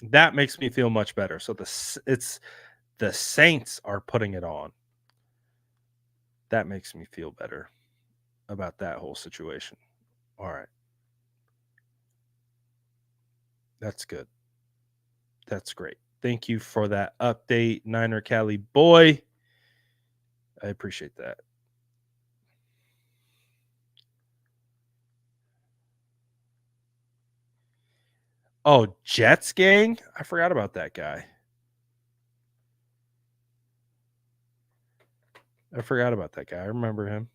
That makes me feel much better. So it's the Saints are putting it on. That makes me feel better about that whole situation. All right. That's good. That's great. Thank you for that update, Niner Cali boy. I appreciate that. Oh, Jets gang? I forgot about that guy. I forgot about that guy. I remember him.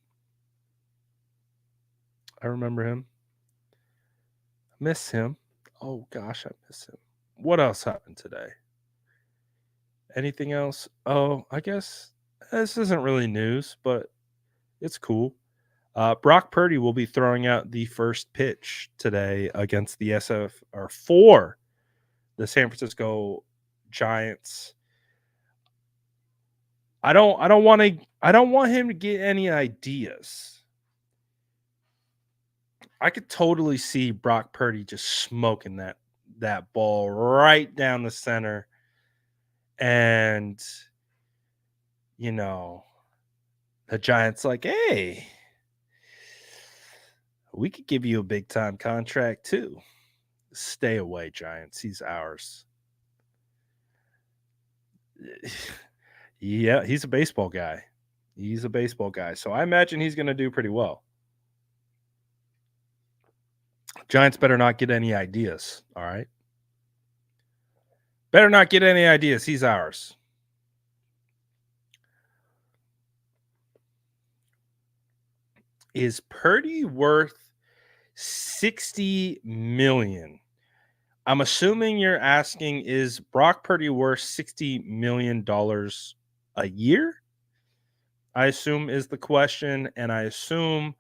I remember him. I miss him. Oh gosh, I miss him. What else happened today? Anything else? Oh, I guess this isn't really news, but it's cool. Brock Purdy will be throwing out the first pitch today against the SF or for the San Francisco Giants. I don't want him to get any ideas. I could totally see Brock Purdy just smoking that ball right down the center, and you know, the Giants like, "Hey, we could give you a big time contract too. Stay away, Giants. He's ours." Yeah, he's a baseball guy. He's a baseball guy. So I imagine he's going to do pretty well. Giants better not get any ideas. All right. Better not get any ideas. He's ours. Is Purdy worth 60 million? I'm assuming you're asking, is Brock Purdy worth $60 million a year? I assume is the question. And I assume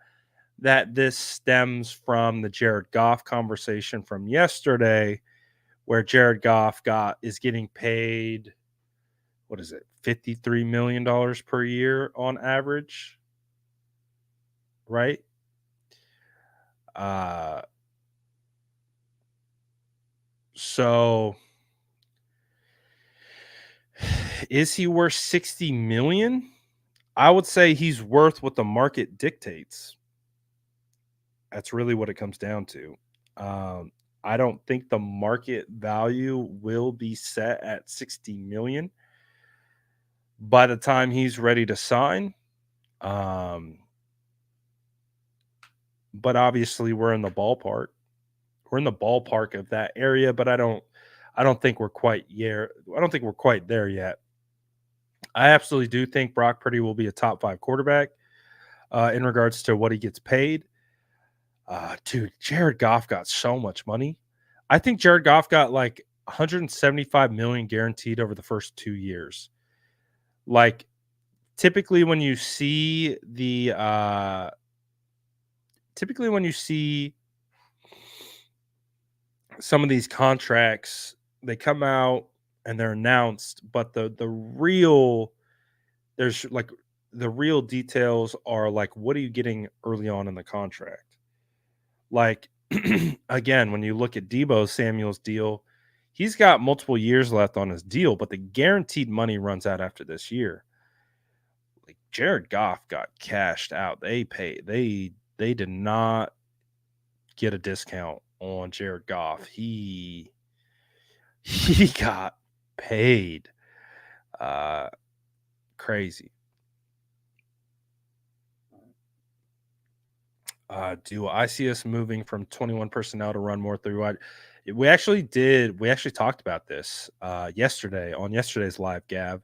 that this stems from the Jared Goff conversation from yesterday, where Jared Goff is getting paid, what is it, $53 million per year on average, right? Uh, so is he worth 60 million? I would say he's worth what the market dictates. That's really what it comes down to. Um, I don't think the market value will be set at 60 million by the time he's ready to sign. Um, but obviously we're in the ballpark. We're in the ballpark of that area, but I don't think we're quite there. I don't think we're quite there yet. I absolutely do think Brock Purdy will be a top 5 quarterback in regards to what he gets paid. Dude, Jared Goff got so much money. I think Jared Goff got like 175 million guaranteed over the first 2 years. Like typically when you see some of these contracts, they come out and they're announced, but the real there's like the real details are like, what are you getting early on in the contract? Like, again, when you look at Debo Samuel's deal, he's got multiple years left on his deal, but the guaranteed money runs out after this year. Like Jared Goff got cashed out. They did not get a discount on Jared Goff. He got paid. Uh Crazy. Do I see us moving from 21 personnel to run more through wide? We actually did. We actually talked about this yesterday on yesterday's live Gav,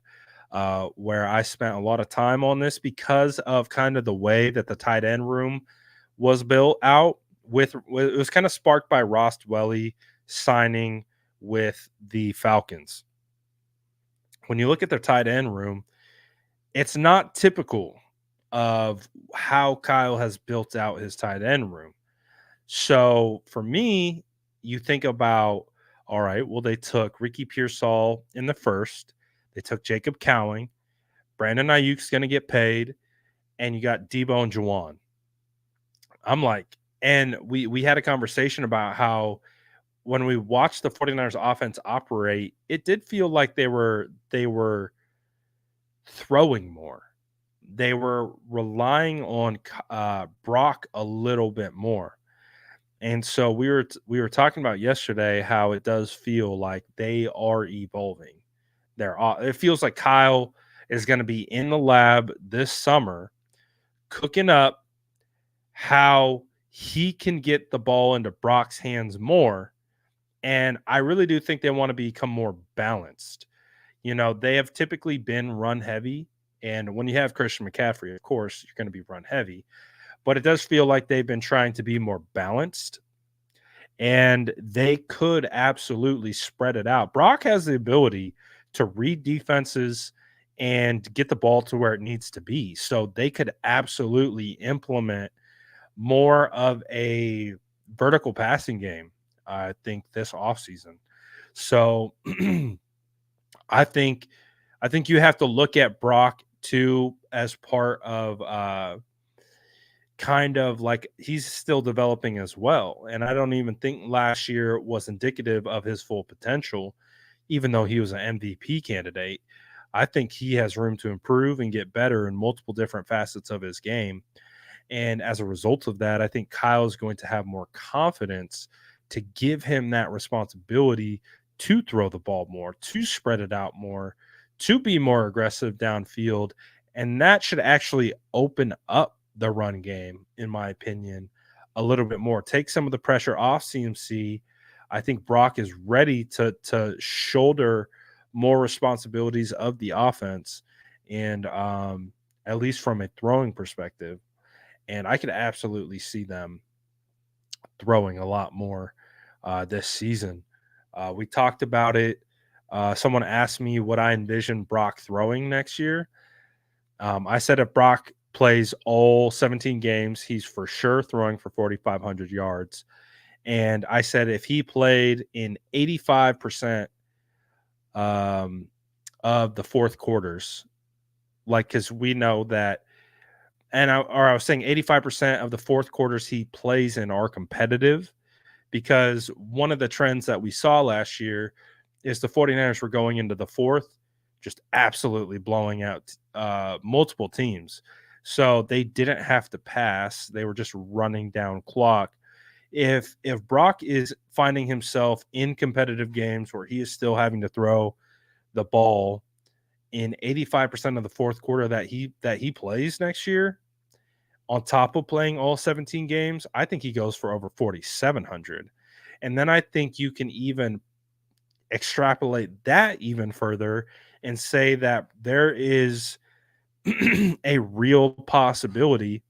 where I spent a lot of time on this because of kind of the way that the tight end room was built out. It was kind of sparked by Ross Dwelly signing with the Falcons. When you look at their tight end room, it's not typical of how Kyle has built out his tight end room. So for me, you think about, all right, well, they took Ricky Pearsall in the first, they took Jacob Cowing, Brandon Ayuk's going to get paid, and you got Debo and Juwan. I'm like, and we had a conversation about how when we watched the 49ers offense operate, it did feel like they were throwing more. They were relying on Brock a little bit more. And so we were talking about yesterday how it does feel like they are evolving. It feels like Kyle is going to be in the lab this summer cooking up how he can get the ball into Brock's hands more. And I really do think they want to become more balanced. They have typically been run heavy. And when you have Christian McCaffrey, of course, you're going to be run heavy. But it does feel like they've been trying to be more balanced, and they could absolutely spread it out. Brock has the ability to read defenses and get the ball to where it needs to be. So they could absolutely implement more of a vertical passing game, I think, this offseason. So I think I think you have to look at Brock too as part of kind of like he's still developing as well. And I don't even think last year was indicative of his full potential, even though he was an MVP candidate. I think he has room to improve and get better in multiple different facets of his game. And as a result of that, I think Kyle's going to have more confidence to give him that responsibility to throw the ball more, to spread it out more, to be more aggressive downfield. And that should actually open up the run game, in my opinion, a little bit more. Take some of the pressure off CMC. I think Brock is ready to shoulder more responsibilities of the offense, and at least from a throwing perspective. And I could absolutely see them throwing a lot more this season. We talked about it. Someone asked me what I envision Brock throwing next year. I said if Brock plays all 17 games, he's for sure throwing for 4,500 yards. And I said if he played in 85% of the fourth quarters, like, because we know that, I was saying 85% of the fourth quarters he plays in are competitive, because one of the trends that we saw last year is the 49ers were going into the fourth just absolutely blowing out multiple teams. So they didn't have to pass. They were just running down clock. If Brock is finding himself in competitive games where he is still having to throw the ball in 85% of the fourth quarter that he plays next year, on top of playing all 17 games, I think he goes for over 4,700. And then I think you can even extrapolate that even further and say that there is a real possibility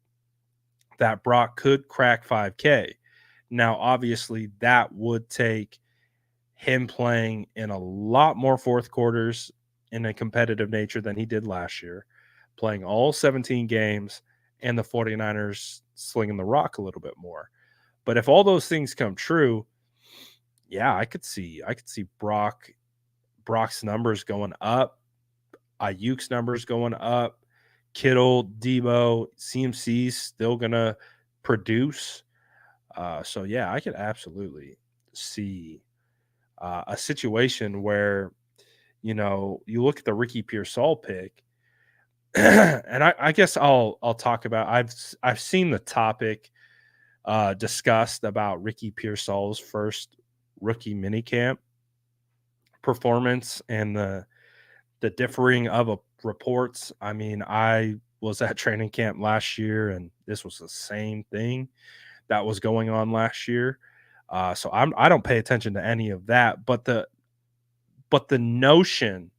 that Brock could crack 5K. Now, obviously, that would take him playing in a lot more fourth quarters in a competitive nature than he did last year, playing all 17 games, and the 49ers slinging the rock a little bit more. But if all those things come true, yeah, I could see Brock's numbers going up. Ayuk's numbers going up. Kittle, Debo, CMC's still gonna produce. So yeah, I could absolutely see a situation where you look at the Ricky Pearsall pick, and I guess I'll talk about. I've seen the topic discussed about Ricky Pearsall's first rookie minicamp performance and the differing of reports. I mean, I was at training camp last year, and this was the same thing that was going on last year. So I don't pay attention to any of that, but the notion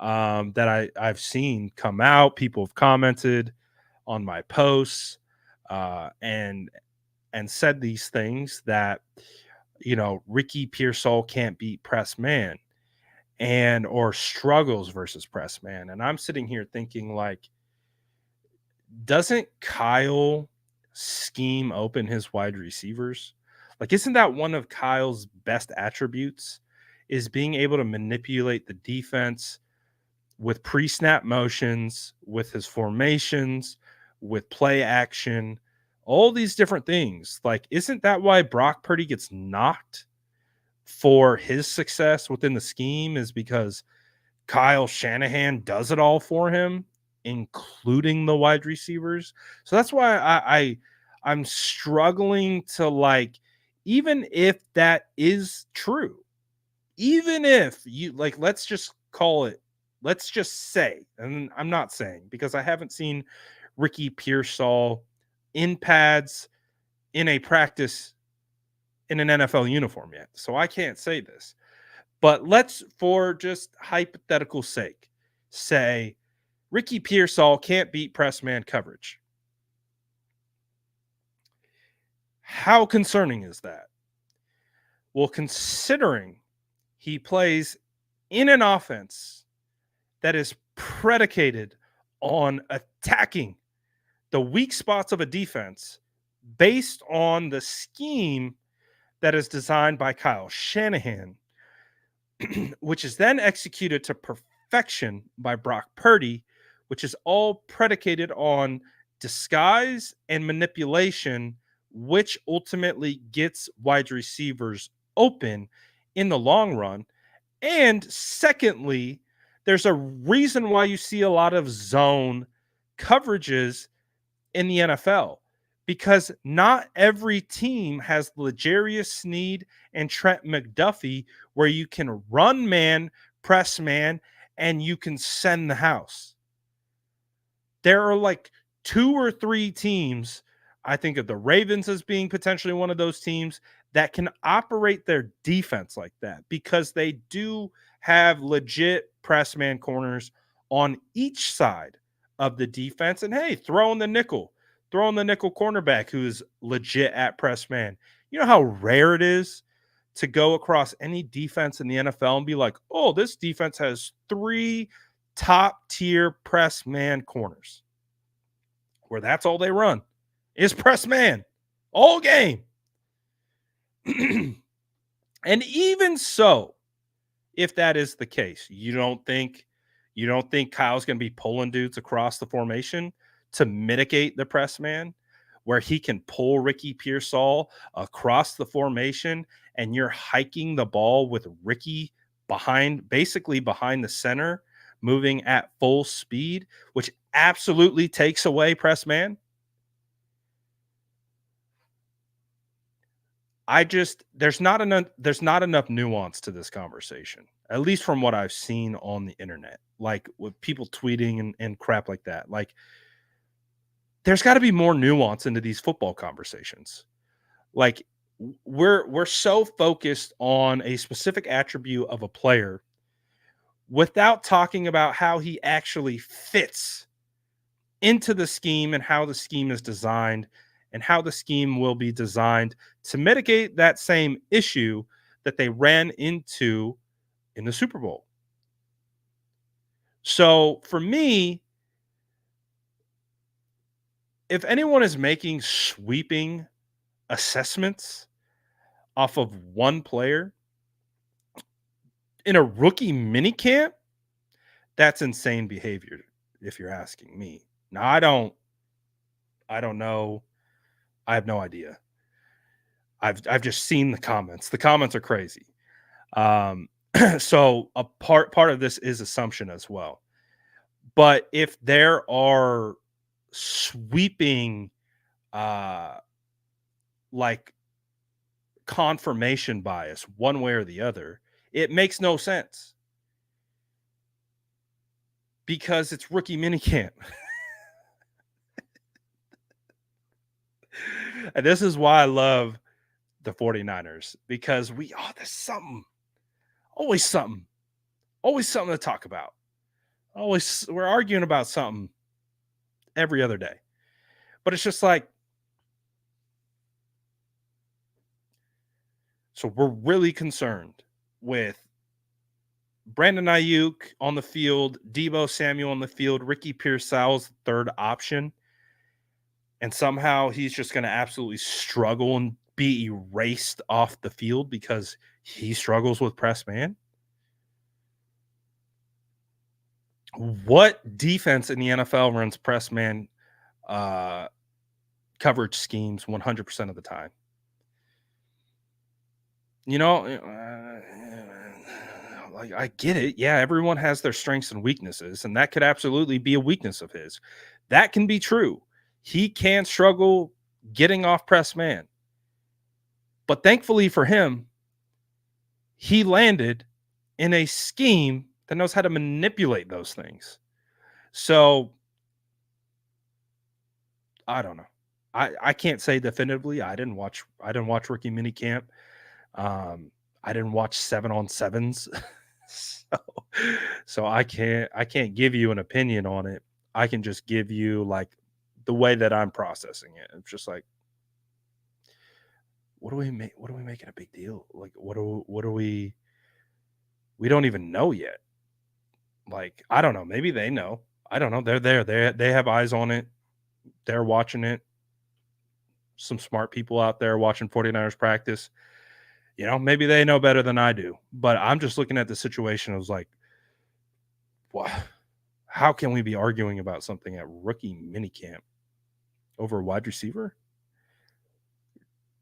that I've seen come out, people have commented on my posts and said these things that Ricky Pearsall can't beat press man and or struggles versus press man. And I'm sitting here thinking, like, doesn't Kyle scheme open his wide receivers? Like, isn't that one of Kyle's best attributes, is being able to manipulate the defense with pre-snap motions, with his formations, with play action, all these different things. Like, isn't that why Brock Purdy gets knocked for his success within the scheme, is because Kyle Shanahan does it all for him, including the wide receivers. So that's why I'm struggling to, like, even if that is true, even if you, like, let's just call it, let's just say, and I'm not saying because I haven't seen Ricky Pearsall in pads in a practice in an NFL uniform yet. So I can't say this. But let's, for just hypothetical sake, say Ricky Pearsall can't beat press man coverage. How concerning is that? Well, considering he plays in an offense that is predicated on attacking the weak spots of a defense based on the scheme that is designed by Kyle Shanahan, which is then executed to perfection by Brock Purdy, which is all predicated on disguise and manipulation, which ultimately gets wide receivers open in the long run. And secondly, there's a reason why you see a lot of zone coverages in the NFL, because not every team has L'Jarius Sneed and Trent McDuffie where you can run man, press man, and you can send the house. There are like 2 or 3 teams, I think of the Ravens as being potentially one of those teams, that can operate their defense like that, because they do have legit press man corners on each side of the defense. And hey, throw in the nickel cornerback who's legit at press man. You know how rare it is to go across any defense in the NFL and be like, oh, this defense has 3 top tier press man corners, where that's all they run is press man all game. And even so, if that is the case, you don't think Kyle's going to be pulling dudes across the formation to mitigate the press man, where he can pull Ricky Pearsall across the formation and you're hiking the ball with Ricky basically behind the center, moving at full speed, which absolutely takes away press man? There's not enough nuance to this conversation, at least from what I've seen on the internet, like with people tweeting and crap like that. Like, there's got to be more nuance into these football conversations. Like, we're so focused on a specific attribute of a player without talking about how he actually fits into the scheme and how the scheme is designed and how the scheme will be designed to mitigate that same issue that they ran into in the Super Bowl. So for me, if anyone is making sweeping assessments off of one player in a rookie minicamp, That's insane behavior if you're asking me. Now I don't know. I have no idea. I've just seen the comments. The comments are crazy. Um, so a part of this is assumption as well. But if there are sweeping uh like confirmation bias one way or the other, it makes no sense because it's rookie minicamp. And this is why I love the 49ers because there's something, always something, always something to talk about. Always we're arguing about something every other day. But it's just like, so we're really concerned with Brandon Ayuk on the field, Debo Samuel on the field, Ricky Pearsall's third option, and somehow he's just going to absolutely struggle and be erased off the field because he struggles with press man. What defense in the NFL runs press man uh, coverage schemes 100% of the time? You know, like I get it. Yeah, everyone has their strengths and weaknesses, and that could absolutely be a weakness of his. That can be true. He can struggle getting off press man. But thankfully for him, he landed in a scheme that knows how to manipulate those things. So I don't know. I can't say definitively. I didn't watch rookie minicamp. I didn't watch 7-on-7s. so so I can't give you an opinion on it. I can just give you like the way that I'm processing it. It's just like, what are we making a big deal? Like what are we don't even know yet. Like, I don't know. Maybe they know. I don't know. They're there. They have eyes on it. They're watching it. Some smart people out there watching 49ers practice. Maybe they know better than I do. But I'm just looking at the situation. I was like, what? How can we be arguing about something at rookie minicamp over a wide receiver?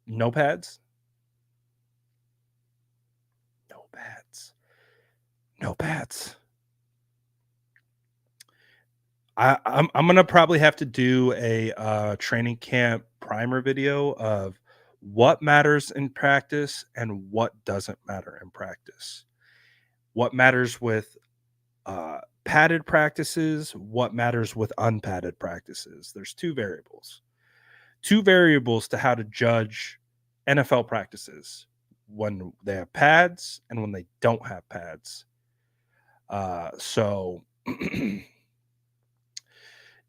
No pads? No pads. No pads. I'm gonna probably have to do a training camp primer video of what matters in practice and what doesn't matter in practice. What matters with padded practices, what matters with unpadded practices. There's two variables to how to judge NFL practices when they have pads and when they don't have pads. So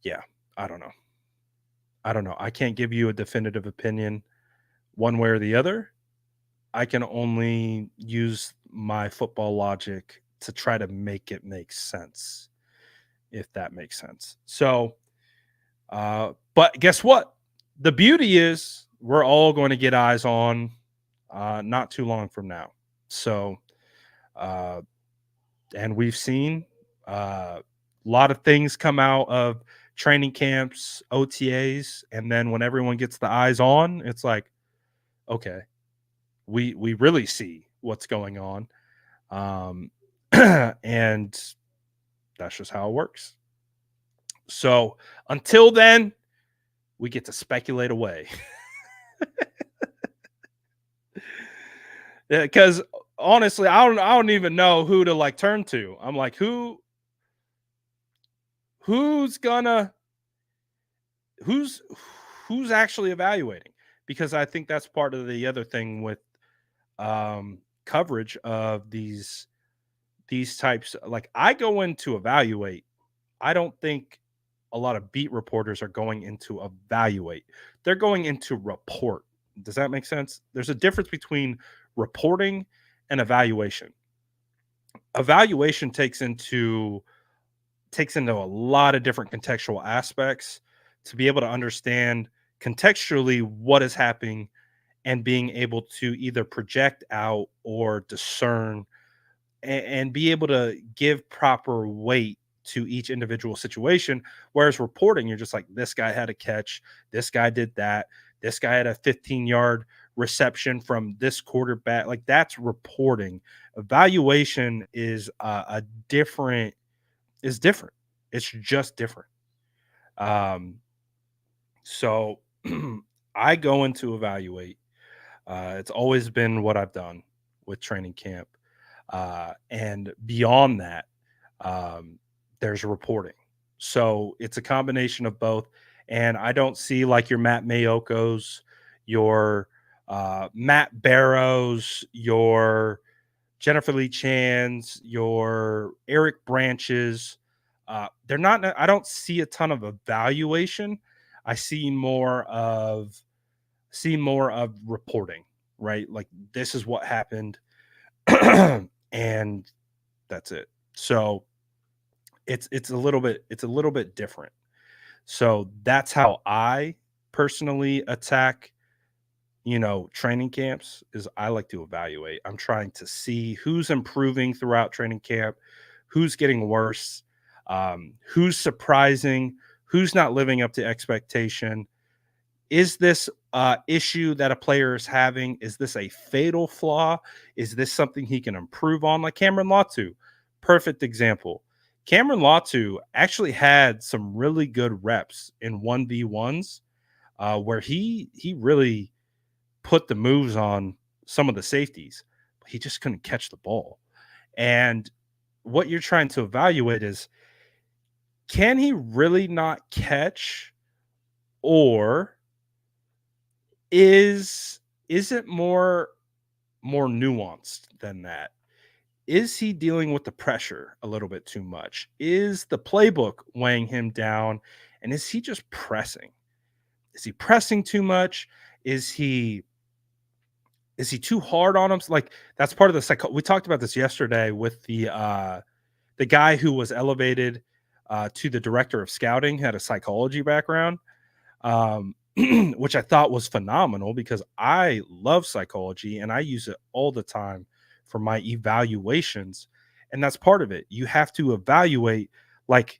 yeah, I don't know. I don't know. I can't give you a definitive opinion one way or the other. I can only use my football logic to try to make it make sense, if that makes sense. So, but guess what? The beauty is we're all going to get eyes on not too long from now. So, uh, and we've seen a lot of things come out of training camps, OTAs, and then when everyone gets the eyes on, it's like, okay, we really see what's going on, um, and that's just how it works. So until then, we get to speculate away. Because honestly, I don't even know who to like turn to. I'm like, who's gonna who's who's actually evaluating? Because I think that's part of the other thing with coverage of these types. Like, I go in to evaluate. I don't think a lot of beat reporters are going in to evaluate. They're going into report. Does that make sense? There's a difference between reporting and evaluation. Evaluation takes into a lot of different contextual aspects to be able to understand contextually what is happening and being able to either project out or discern and be able to give proper weight to each individual situation. Whereas reporting, you're just like, this guy had a catch, this guy did that, this guy had a 15-yard reception from this quarterback. Like, that's reporting. Evaluation is a different is different. It's just different. So I go into evaluate. It's always been what I've done with training camp. And beyond that, um, there's reporting. So it's a combination of both. And I don't see like your Matt Mayokos, your Matt Barrows, your Jennifer Lee Chan's, your Eric Branches. They're not. I don't see a ton of evaluation. I see more of reporting. Right, like this is what happened, and that's it. So it's a little bit different. So that's how I personally attack, training camps. Is I like to evaluate. I'm trying to see who's improving throughout training camp, who's getting worse, who's surprising, who's not living up to expectation. Is this issue that a player is having? Is this a fatal flaw? Is this something he can improve on? Like Cameron Latu, perfect example. Cameron Latu actually had some really good reps in 1v1s where he really put the moves on some of the safeties. But he just couldn't catch the ball. And what you're trying to evaluate is, can he really not catch, or is it more nuanced than that? Is he dealing with the pressure a little bit too much? Is the playbook weighing him down? And is he just pressing? Is he pressing too much? Is he too hard on him? Like, that's part of the we talked about this yesterday with the guy who was elevated to the director of scouting, had a psychology background. Which I thought was phenomenal because I love psychology and I use it all the time for my evaluations. And that's part of it. You have to evaluate, like,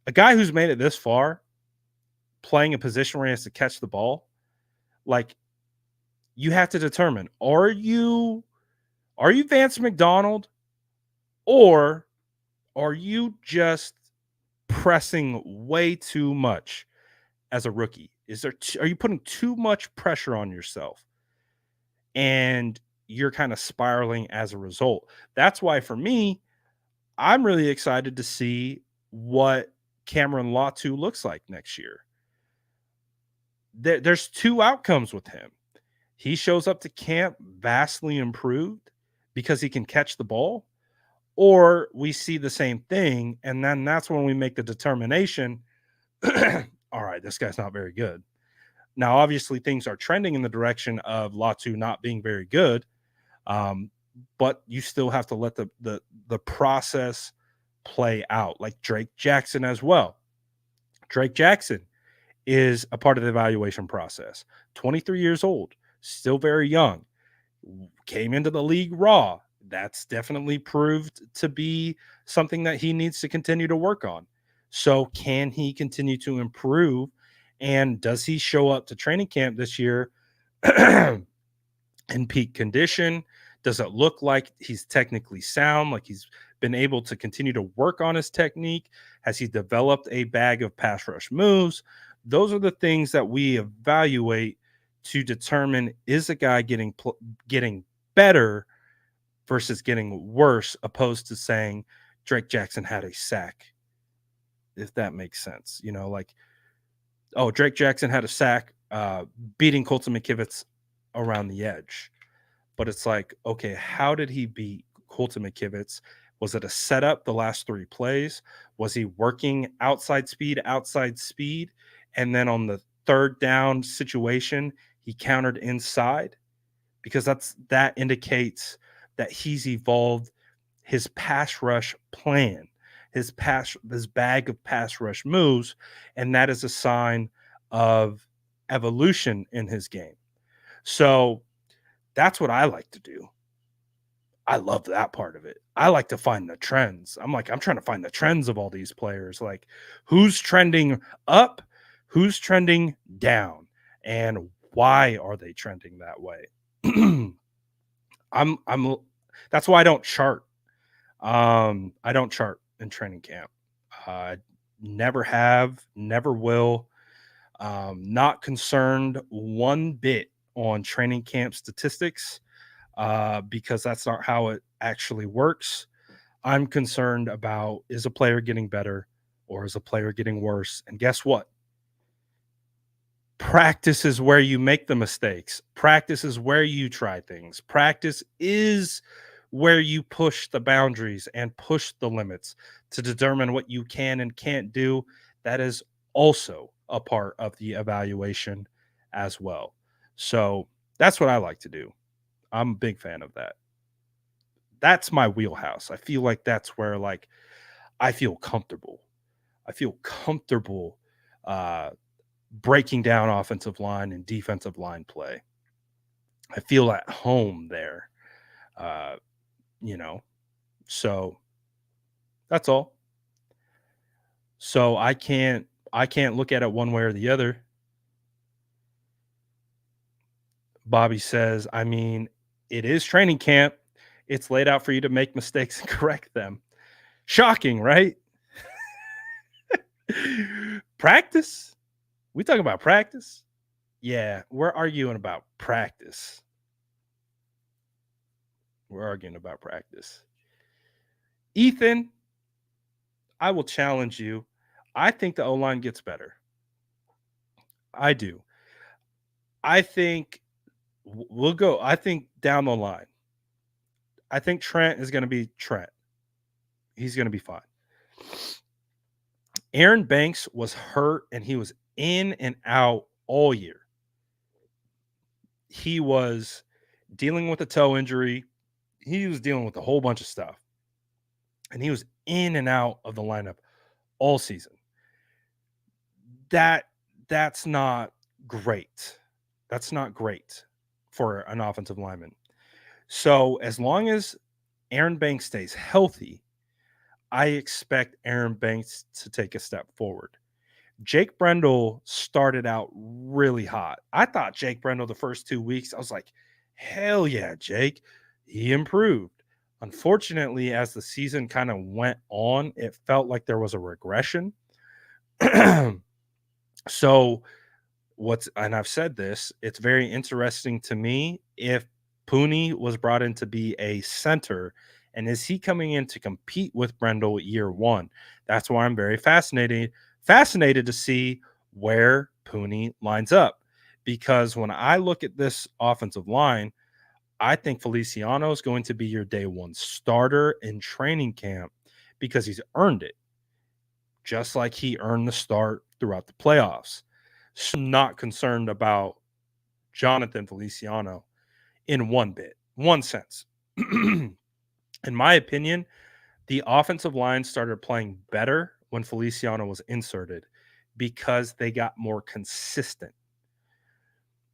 a guy who's made it this far, playing a position where he has to catch the ball. Like, you have to determine, are you Vance McDonald, or are you just pressing way too much as a rookie? Are you putting too much pressure on yourself, and you're kind of spiraling as a result? That's why for me, I'm really excited to see what Cameron Latu looks like next year. There's two outcomes with him. He shows up to camp vastly improved because he can catch the ball, or we see the same thing, and then that's when we make the determination, all right, this guy's not very good. Now, obviously, things are trending in the direction of Latu not being very good, but you still have to let the process play out. Like Drake Jackson as well. Drake Jackson is a part of the evaluation process. 23 years old, still very young. Came into the league raw. That's definitely proved to be something that he needs to continue to work on. So, can he continue to improve? And does he show up to training camp this year in peak condition? Does it look like he's technically sound, like he's been able to continue to work on his technique? Has he developed a bag of pass rush moves? Those are the things that we evaluate to determine, is a guy getting better versus getting worse, opposed to saying Drake Jackson had a sack, if that makes sense. Like, oh, Drake Jackson had a sack beating Colton McKivitz around the edge. But it's like, okay, how did he beat Colton McKivitz? Was it a setup the last three plays? Was he working outside speed? And then on the third down situation, he countered inside? Because that indicates that he's evolved his pass rush plan, his bag of pass rush moves, and that is a sign of evolution in his game. So that's what I like to do. I love that part of it. I like to find the trends. I'm trying to find the trends of all these players. Like, who's trending up, who's trending down, and why are they trending that way? I'm that's why I don't chart. I don't chart in training camp. Uh, Never have, never will. Not concerned one bit on training camp statistics because that's not how it actually works. I'm concerned about, is a player getting better or is a player getting worse? And guess what? Practice is where you make the mistakes. Practice is where you try things. Practice is where you push the boundaries and push the limits to determine what you can and can't do. That is also a part of the evaluation as well. So that's what I like to do. I'm a big fan of that. That's my wheelhouse. I feel like that's where like I feel comfortable. I feel comfortable uh breaking down offensive line and defensive line play. I feel at home there. Uh, you know, so that's all. So I can't look at it one way or the other. Bobby says, I mean, it is training camp. It's laid out for you to make mistakes and correct them. Shocking, right? Practice? We talking about practice? Yeah, we're arguing about practice. We're arguing about practice. Ethan, I will challenge you. I think the O line gets better. I do. I think we'll go. I think down the line, I think Trent is going to be Trent. He's going to be fine. Aaron Banks was hurt and he was in and out all year. He was dealing with a toe injury. He was dealing with a whole bunch of stuff. And he was in and out of the lineup all season. That that's not great. That's not great for an offensive lineman. So as long as Aaron Banks stays healthy, I expect Aaron Banks to take a step forward. Jake Brendel started out really hot. I thought Jake Brendel the first 2 weeks, I was like, hell yeah, Jake. He improved. Unfortunately, as the season kind of went on, it felt like there was a regression. So and I've said this, it's very interesting to me if Pooney was brought in to be a center, and is he coming in to compete with Brendel year one? That's why I'm very fascinated to see where Pooney lines up. Because when I look at this offensive line, I think Feliciano is going to be your day one starter in training camp because he's earned it, just like he earned the start throughout the playoffs. So I'm not concerned about Jonathan Feliciano in one sense. In my opinion, the offensive line started playing better when Feliciano was inserted because they got more consistent.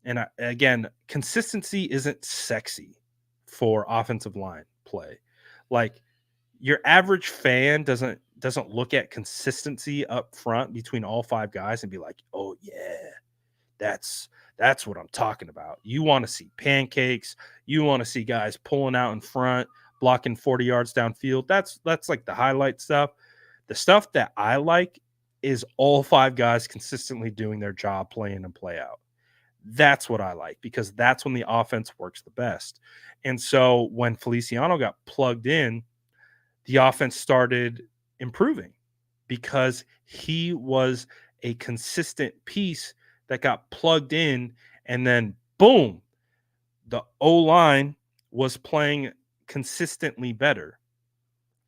And again, consistency isn't sexy for offensive line play. Like, your average fan doesn't look at consistency up front between all five guys and be like, "Oh yeah, that's that's what I'm talking about." You want to see pancakes. You want to see guys pulling out in front, blocking 40 yards downfield. That's like the highlight stuff. The stuff that I like is all five guys consistently doing their job, play in and play out. That's what I like because that's when the offense works the best. And so when Feliciano got plugged in, the offense started improving because he was a consistent piece that got plugged in, and then boom, the O line was playing consistently better.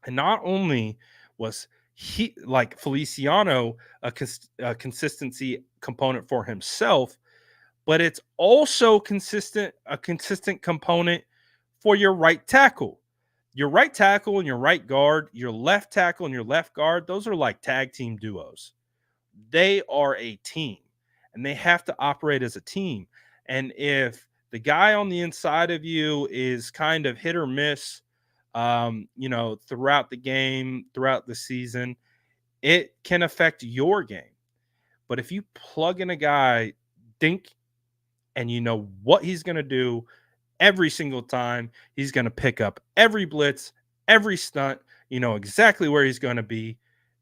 And not only was he like Feliciano a consistency component for himself, but it's also a consistent component for your right tackle. Your right tackle and your right guard, your left tackle and your left guard, those are like tag team duos. They are a team and they have to operate as a team. And if the guy on the inside of you is kind of hit or miss throughout the game, throughout the season, it can affect your game. But if you plug in a guy, think, and you know what he's going to do every single time, he's going to pick up every blitz, every stunt, you know exactly where he's going to be,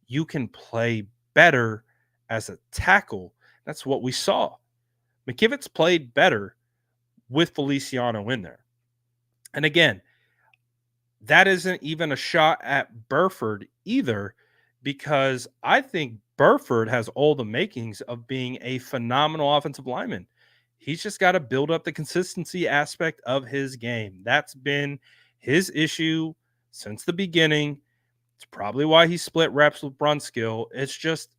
you can play better as a tackle. That's what we saw. McKivitz played better with Feliciano in there. And again, that isn't even a shot at Burford either, because I think Burford has all the makings of being a phenomenal offensive lineman. He's just got to build up the consistency aspect of his game. That's been his issue since the beginning. It's probably why he split reps with Brunskill. It's just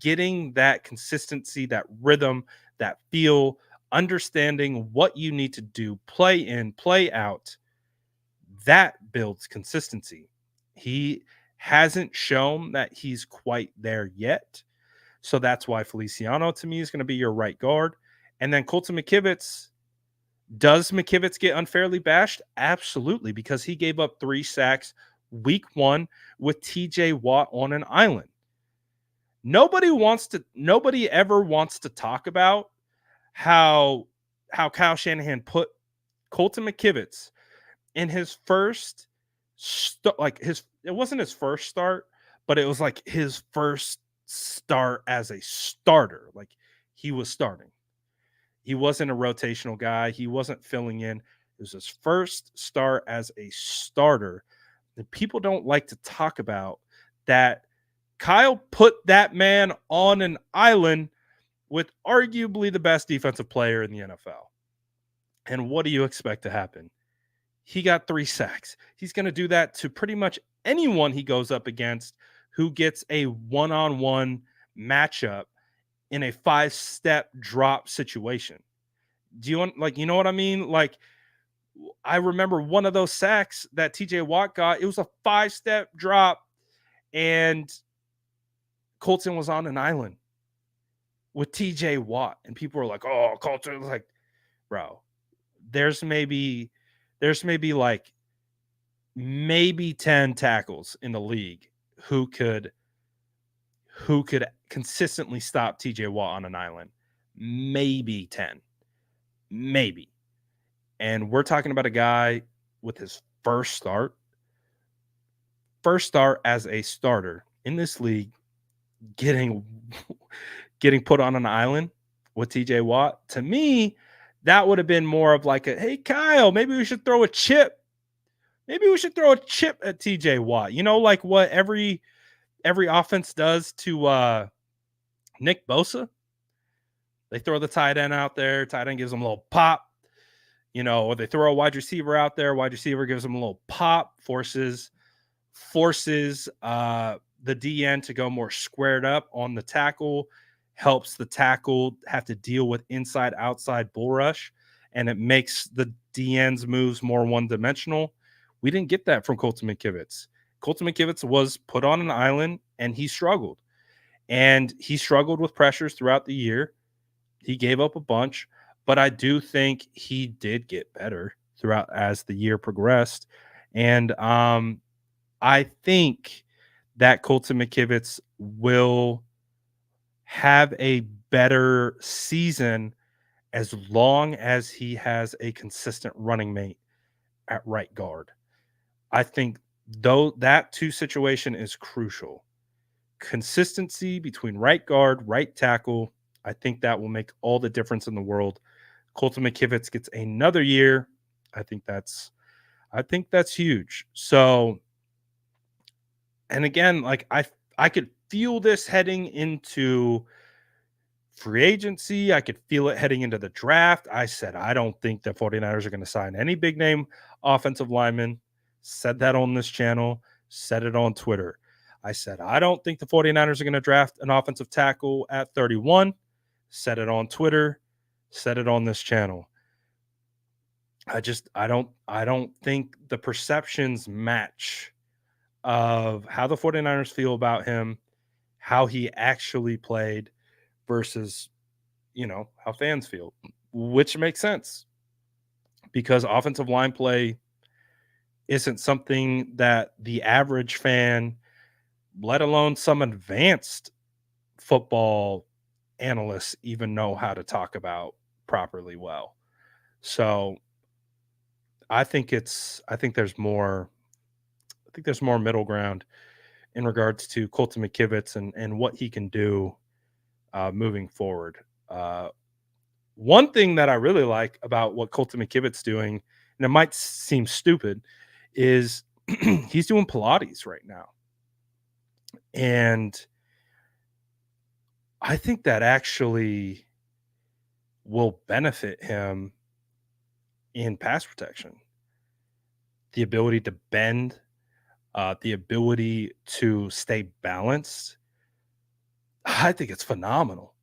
getting that consistency, that rhythm, that feel, understanding what you need to do, play in, play out. That builds consistency. He hasn't shown that he's quite there yet. So that's why Feliciano to me is going to be your right guard. And then Colton McKivitz. Does McKivitz get unfairly bashed? Absolutely, because he gave up 3 sacks week 1 with TJ Watt on an island. Nobody ever wants to talk about how Kyle Shanahan put Colton McKivitz in his first it wasn't his first start, but it was like his first start as a starter. Like, he was starting. He wasn't a rotational guy. He wasn't filling in. It was his first start as a starter. And people don't like to talk about that. Kyle put that man on an island with arguably the best defensive player in the NFL. And what do you expect to happen? He got 3 sacks. He's going to do that to pretty much anyone he goes up against who gets a one-on-one matchup in a 5-step drop situation. Do you want, like, you know what I mean? Like, I remember one of those sacks that TJ Watt got. It was a 5-step drop, and Colton was on an island with TJ Watt, and people were like, "Oh, Colton!" Like, bro, there's maybe like maybe 10 tackles in the league who could consistently stop TJ Watt on an island. Maybe 10. Maybe. And we're talking about a guy with his first start as a starter in this league, getting put on an island with TJ Watt. To me, that would have been more of like a, hey, Kyle, maybe we should throw a chip. Maybe we should throw a chip at TJ Watt. You know, like what every offense does to Nick Bosa. They throw the tight end out there. Tight end gives them a little pop. You know, or they throw a wide receiver out there. Wide receiver gives them a little pop, forces the DN to go more squared up on the tackle, helps the tackle have to deal with inside-outside bull rush, and it makes the DN's moves more one-dimensional. We didn't get that from Colton McKivitz. Colton McKivitz was put on an island, and he struggled. And he struggled with pressures throughout the year. He gave up a bunch, but I do think he did get better throughout as the year progressed. And I think that Colton McKivitz will have a better season as long as he has a consistent running mate at right guard. I think though that 2 situation is crucial. Consistency between right guard, right tackle. I think that will make all the difference in the world. Colton McKivitz gets another year. I think that's huge. So, and again, like I could feel this heading into free agency. I could feel it heading into the draft. I said, I don't think the 49ers are going to sign any big name offensive linemen. Said that on this channel, said it on Twitter. I said, I don't think the 49ers are going to draft an offensive tackle at 31. Said it on Twitter, said it on this channel. I don't think the perceptions match of how the 49ers feel about him, how he actually played versus, how fans feel, which makes sense because offensive line play isn't something that the average fan, let alone some advanced football analysts, even know how to talk about properly well. So I think there's more middle ground in regards to Colton McKivitz and what he can do moving forward. One thing that I really like about what Colton McKivitz doing, and it might seem stupid, is he's doing Pilates right now. And I think that actually will benefit him in pass protection. The ability to bend, the ability to stay balanced. I think it's phenomenal.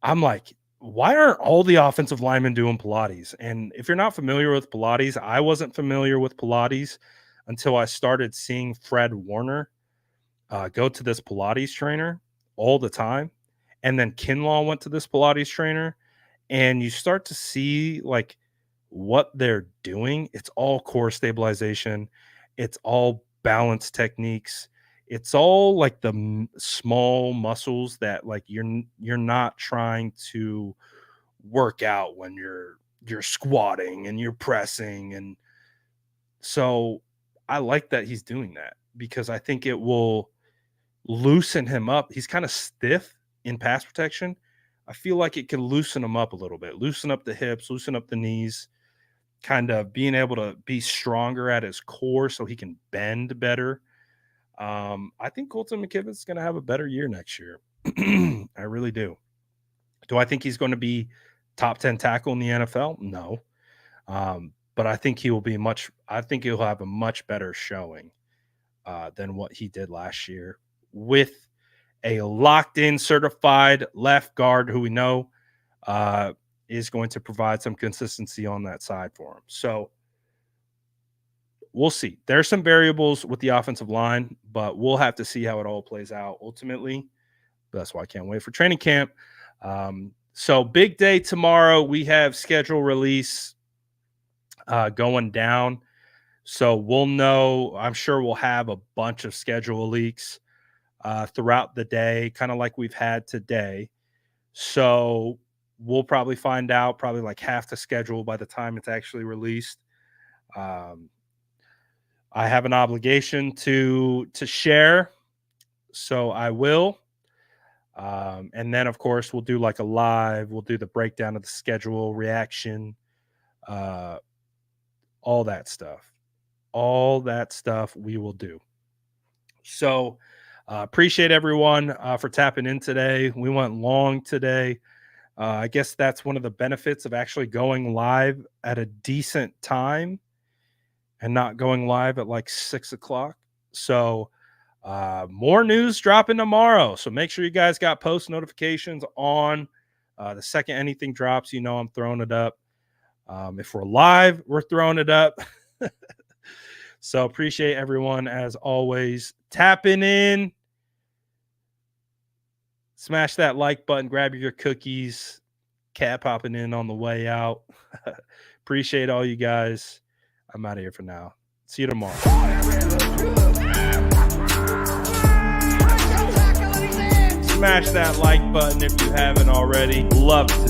I'm like, why aren't all the offensive linemen doing Pilates? And if you're not familiar with Pilates, I wasn't familiar with Pilates until I started seeing Fred Warner go to this Pilates trainer all the time. And then Kinlaw went to this Pilates trainer, and you start to see like what they're doing. It's all core stabilization, it's all balance techniques, it's all like the small muscles that like you're not trying to work out when you're squatting and you're pressing. And so I like that he's doing that because I think it will loosen him up. He's kind of stiff in pass protection. I feel like it can loosen him up a little bit, loosen up the hips, loosen up the knees, kind of being able to be stronger at his core so he can bend better. I think Colton McKivitz is going to have a better year next year. I really do. Do I think he's going to be top 10 tackle in the NFL? No. But I think he will be I think he'll have a much better showing than what he did last year with a locked in certified left guard who we know is going to provide some consistency on that side for him. So we'll see. There's some variables with the offensive line, but we'll have to see how it all plays out ultimately. That's why I can't wait for training camp. So big day tomorrow. We have schedule release going down. So we'll know, I'm sure we'll have a bunch of schedule leaks throughout the day, kind of like we've had today. So we'll probably find out probably like half the schedule by the time it's actually released. I have an obligation to share, so I will. And then, of course, we'll do like we'll do the breakdown of the schedule, reaction, all that stuff. All that stuff we will do. So appreciate everyone for tapping in today. We went long today. I guess that's one of the benefits of actually going live at a decent time and not going live at like 6 o'clock. So more news dropping tomorrow. So make sure you guys got post notifications on. The second anything drops, you know I'm throwing it up. If we're live, we're throwing it up. So appreciate everyone as always tapping in. Smash that like button, grab your cookies, cat popping in on the way out. Appreciate all you guys. I'm out of here for now. See you tomorrow. Smash that like button if you haven't already. Love to